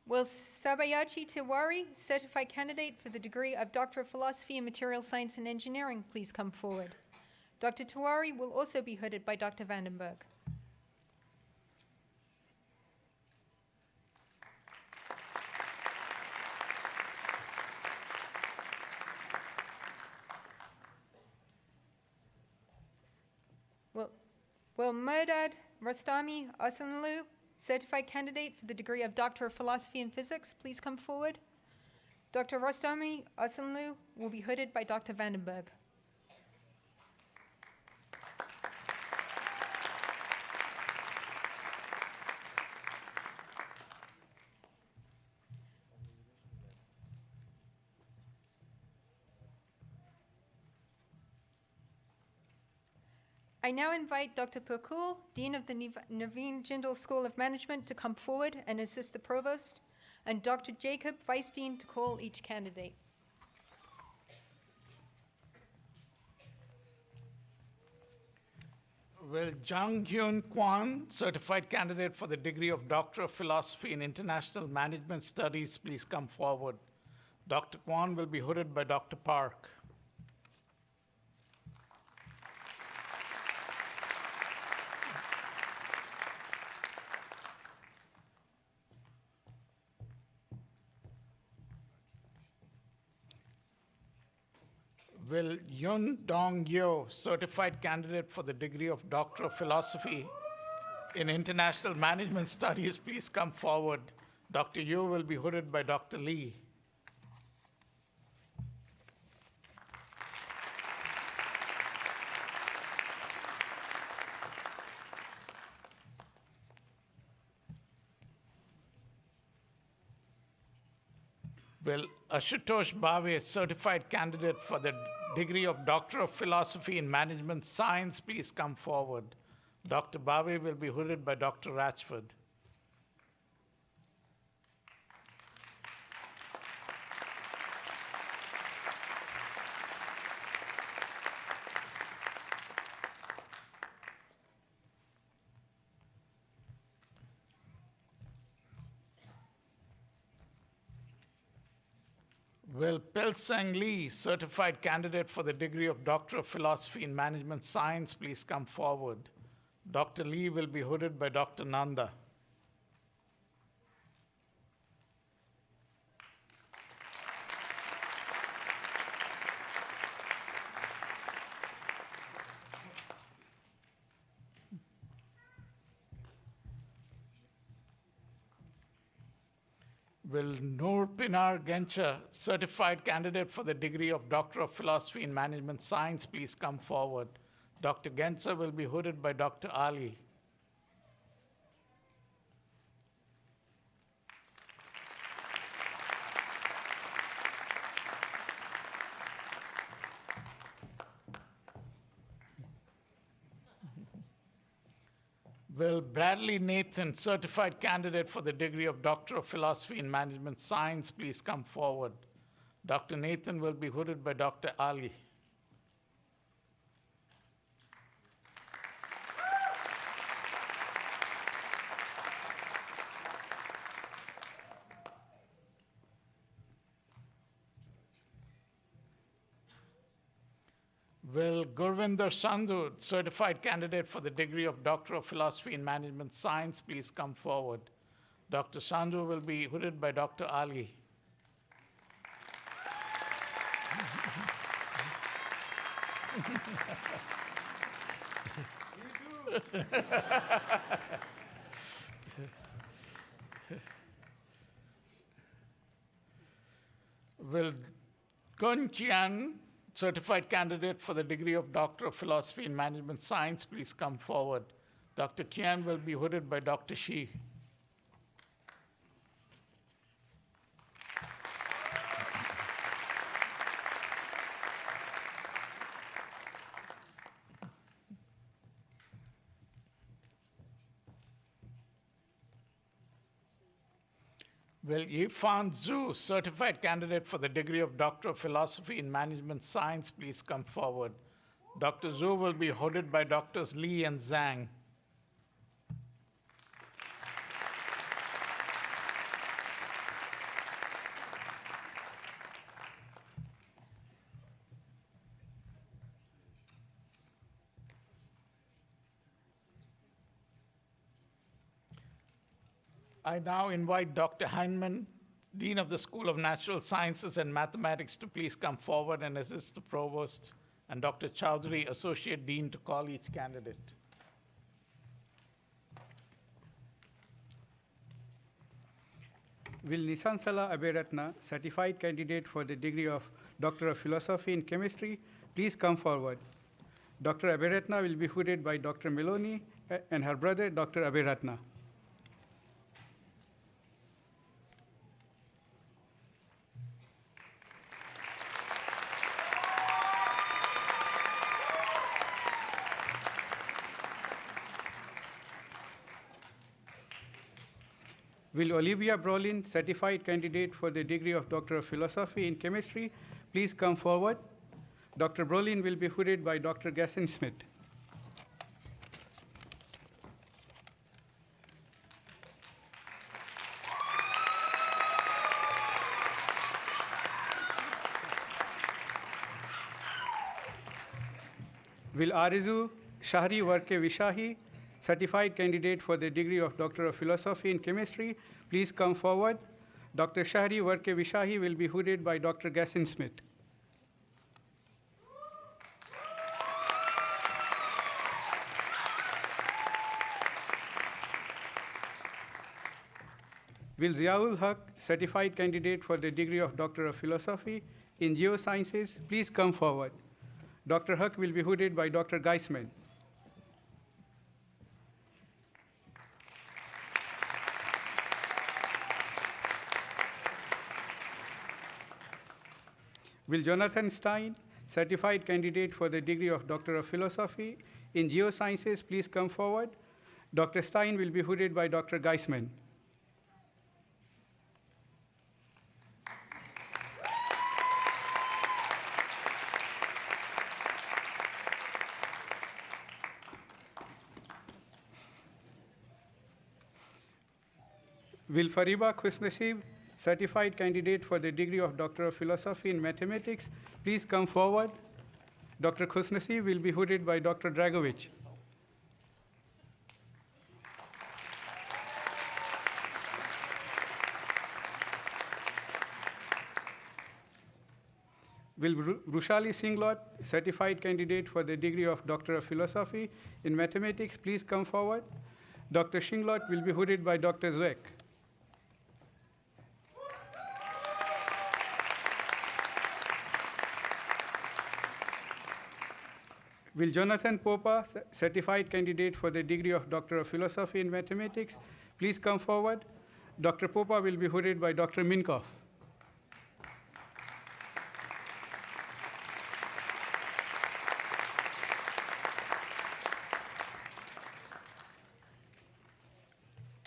Will Sabayachi Tiwari, certified candidate for the degree of Doctor of Philosophy in Material Science and Engineering, please come forward? Dr. Tiwari will also be hooded by Dr. Vandenberg. Will Murdad Rostami Asanlu, certified candidate for the degree of Doctor of Philosophy in Physics, please come forward? Dr. Rostami Asanlu will be hooded by Dr. Vandenberg. I now invite Dr. Perkul, Dean of the Naveen Jindal School of Management, to come forward and assist the Provost, and Dr. Jacob, Vice Dean, to call each candidate. Will Jang Hyun Kwan, certified candidate for the degree of Doctor of Philosophy in International Management Studies, please come forward? Dr. Kwan will be hooded by Dr. Park. Will Yun Dong Yeo, certified candidate for the degree of Doctor of Philosophy in International Management Studies, please come forward? Dr. Yeo will be hooded by Dr. Lee. Will Ashutosh Bhave, certified candidate for the degree of Doctor of Philosophy in Management Science, please come forward? Dr. Bhave will be hooded by Dr. Ratchford. Will Pilsang Lee, certified candidate for the degree of Doctor of Philosophy in Management Science, please come forward? Dr. Lee will be hooded by Dr. Nanda. Will Noor Pinar Gencha, certified candidate for the degree of Doctor of Philosophy in Management Science, please come forward? Dr. Gencha will be hooded by Dr. Ali. Will Bradley Nathan, certified candidate for the degree of Doctor of Philosophy in Management Science, please come forward? Dr. Nathan will be hooded by Dr. Ali. Will Gurvinder Sandhu, certified candidate for the degree of Doctor of Philosophy in Management Science, please come forward? Dr. Sandhu will be hooded by Dr. Ali. Will Kun Chian, certified candidate for the degree of Doctor of Philosophy in Management Science, please come forward? Dr. Kian will be hooded by Dr. Shi. Will Yifan Zhu, certified candidate for the degree of Doctor of Philosophy in Management Science, please come forward? Dr. Zhu will be hooded by Doctors Li and Zhang. I now invite Dr. Heinemann, Dean of the School of Natural Sciences and Mathematics, to please come forward and assist the Provost, and Dr. Chowdhury, Associate Dean, to call each candidate. Will Nisansala Aberatna, certified candidate for the degree of Doctor of Philosophy in Chemistry, please come forward? Dr. Aberatna will be hooded by Dr. Meloni and her brother, Dr. Aberatna. Will Olivia Brolin, certified candidate for the degree of Doctor of Philosophy in Chemistry, please come forward? Dr. Brolin will be hooded by Dr. Gasson Smith. Will Arizu Shahri Warke Vishahi, certified candidate for the degree of Doctor of Philosophy in Chemistry, please come forward? Dr. Shahri Warke Vishahi will be hooded by Dr. Gasson Smith. Will Ziaul Haq, certified candidate for the degree of Doctor of Philosophy in Geosciences, please come forward? Dr. Haq will be hooded by Dr. Geisman. Will Jonathan Stein, certified candidate for the degree of Doctor of Philosophy in Geosciences, please come forward? Dr. Stein will be hooded by Dr. Geisman. Will Fariba Khusnasib, certified candidate for the degree of Doctor of Philosophy in Mathematics, please come forward. Dr. Khusnasi will be hooded by Dr. Dragovich. Will Rushali Singlot, certified candidate for the degree of Doctor of Philosophy in Mathematics, please come forward. Dr. Singlot will be hooded by Dr. Zweck. Will Jonathan Popa, certified candidate for the degree of Doctor of Philosophy in Mathematics, please come forward. Dr. Popa will be hooded by Dr. Minkoff.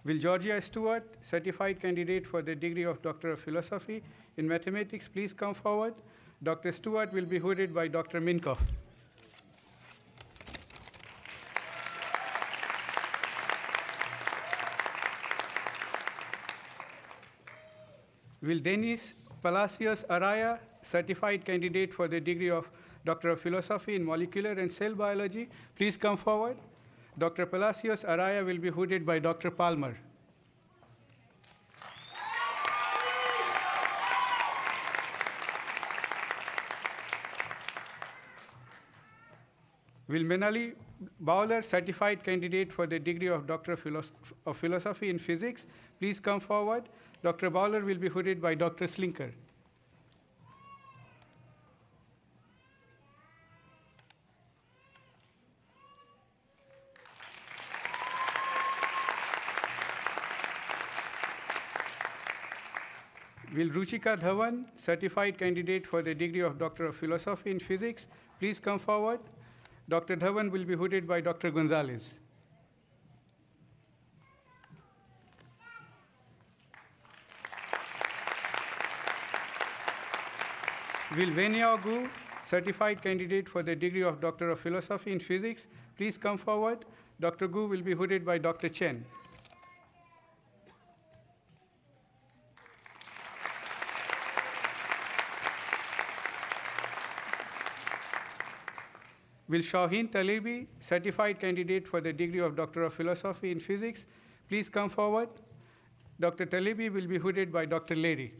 Will Georgia Stewart, certified candidate for the degree of Doctor of Philosophy in Mathematics, please come forward. Dr. Stewart will be hooded by Dr. Minkoff. Will Denis Palacios Araya, certified candidate for the degree of Doctor of Philosophy in Molecular and Cell Biology, please come forward. Dr. Palacios Araya will be hooded by Dr. Palmer. Will Menali Bowler, certified candidate for the degree of Doctor of Philosophy in Physics, please come forward. Dr. Bowler will be hooded by Dr. Slinker. Will Ruchika Dhawan, certified candidate for the degree of Doctor of Philosophy in Physics, please come forward. Dr. Dhawan will be hooded by Dr. Gonzalez. Will Venya Gu, certified candidate for the degree of Doctor of Philosophy in Physics, please come forward. Dr. Gu will be hooded by Dr. Chen. Will Shaheen Talebi, certified candidate for the degree of Doctor of Philosophy in Physics, please come forward. Dr. Talebi will be hooded by Dr. Lady.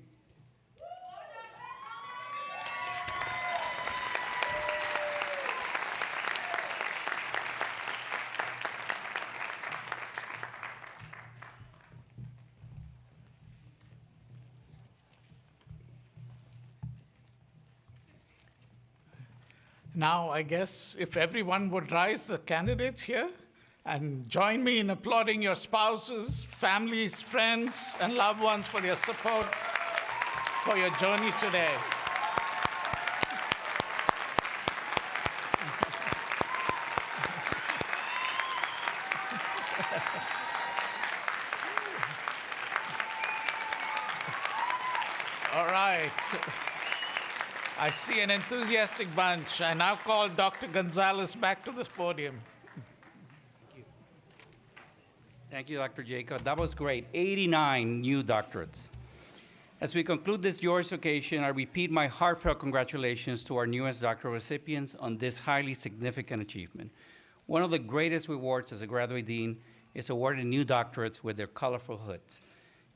Now, I guess if everyone would rise, the candidates here, and join me in applauding your spouses, families, friends, and loved ones for their support for your journey today. All right. I see an enthusiastic bunch. I now call Dr. Gonzalez back to this podium. Thank you, Dr. Jacob. That was great. 89 new doctorates. As we conclude this joyous occasion, I repeat my heartfelt congratulations to our newest doctoral recipients on this highly significant achievement. One of the greatest rewards as a graduate dean is awarding new doctorates with their colorful hoods.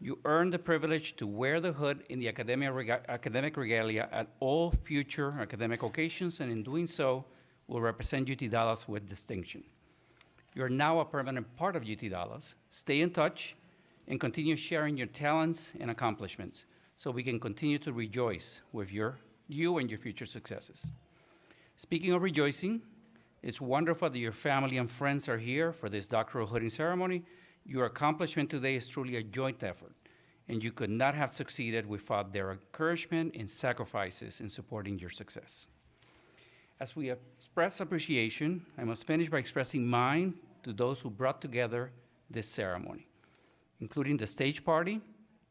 You earn the privilege to wear the hood in the academic regalia at all future academic occasions, and in doing so, will represent UT Dallas with distinction. You're now a permanent part of UT Dallas. Stay in touch and continue sharing your talents and accomplishments so we can continue to rejoice with you and your future successes. Speaking of rejoicing, it's wonderful that your family and friends are here for this doctoral hooding ceremony. Your accomplishment today is truly a joint effort, and you could not have succeeded without their encouragement and sacrifices in supporting your success. As we express appreciation, I must finish by expressing mine to those who brought together this ceremony, including the stage party,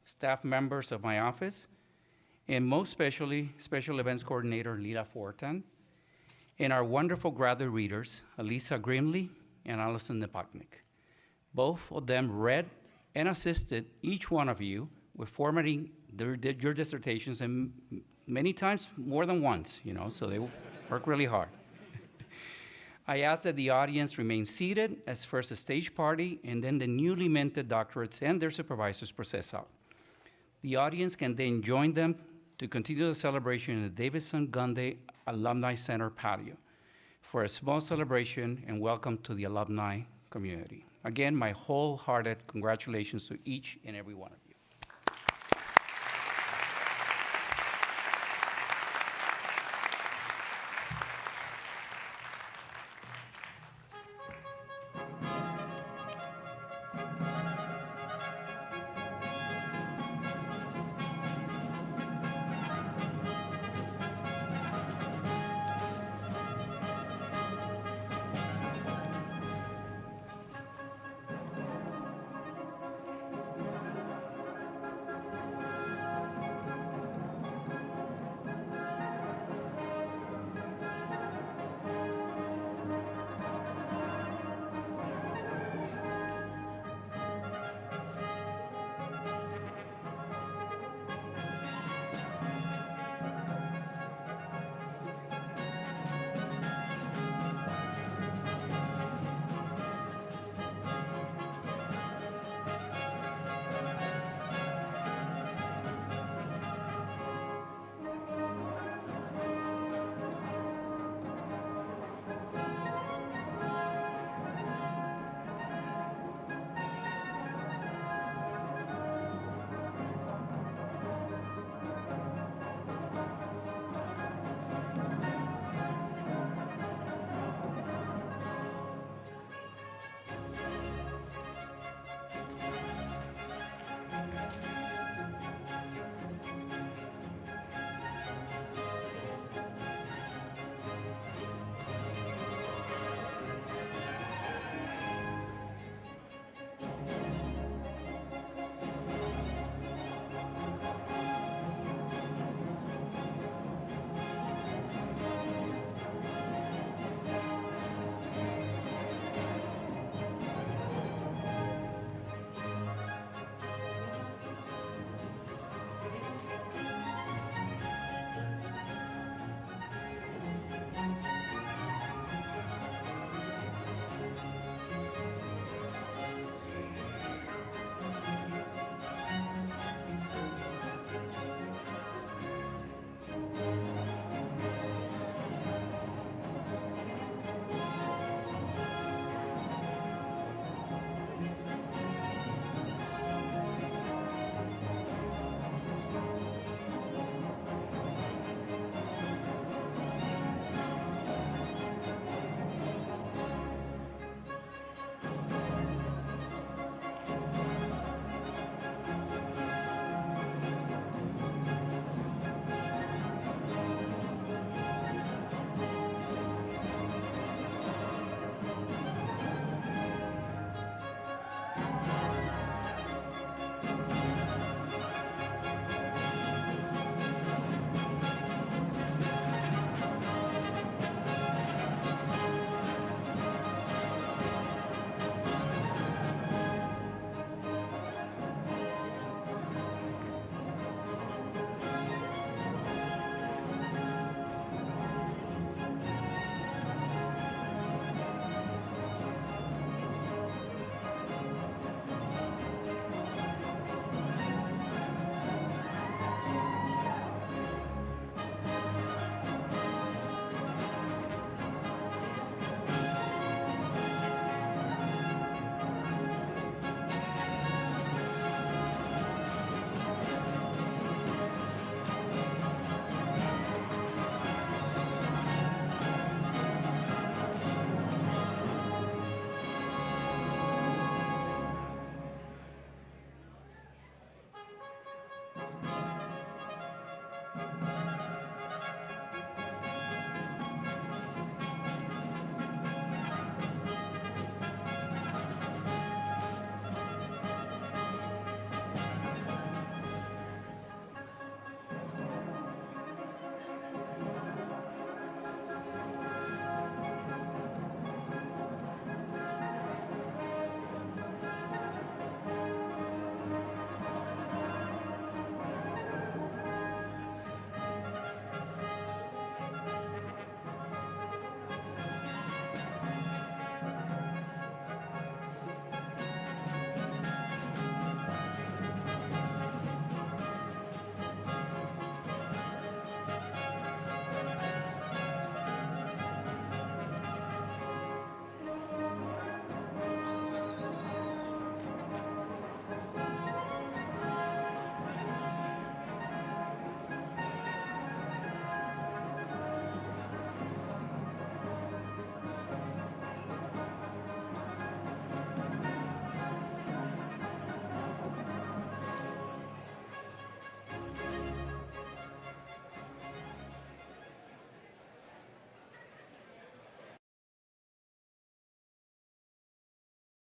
staff members of my office, and most especially, Special Events Coordinator Lila Fortan, and our wonderful graduate readers, Elisa Grimley and Allison Nepotnik. Both of them read and assisted each one of you with formatting your dissertations, and many times more than once, so they work really hard. I ask that the audience remain seated as first a stage party, and then the newly minted doctorates and their supervisors process out. The audience can then join them to continue the celebration in the Davidson Gunday Alumni Center patio for a small celebration and welcome to the alumni community. Again, my wholehearted congratulations to each and every one of you.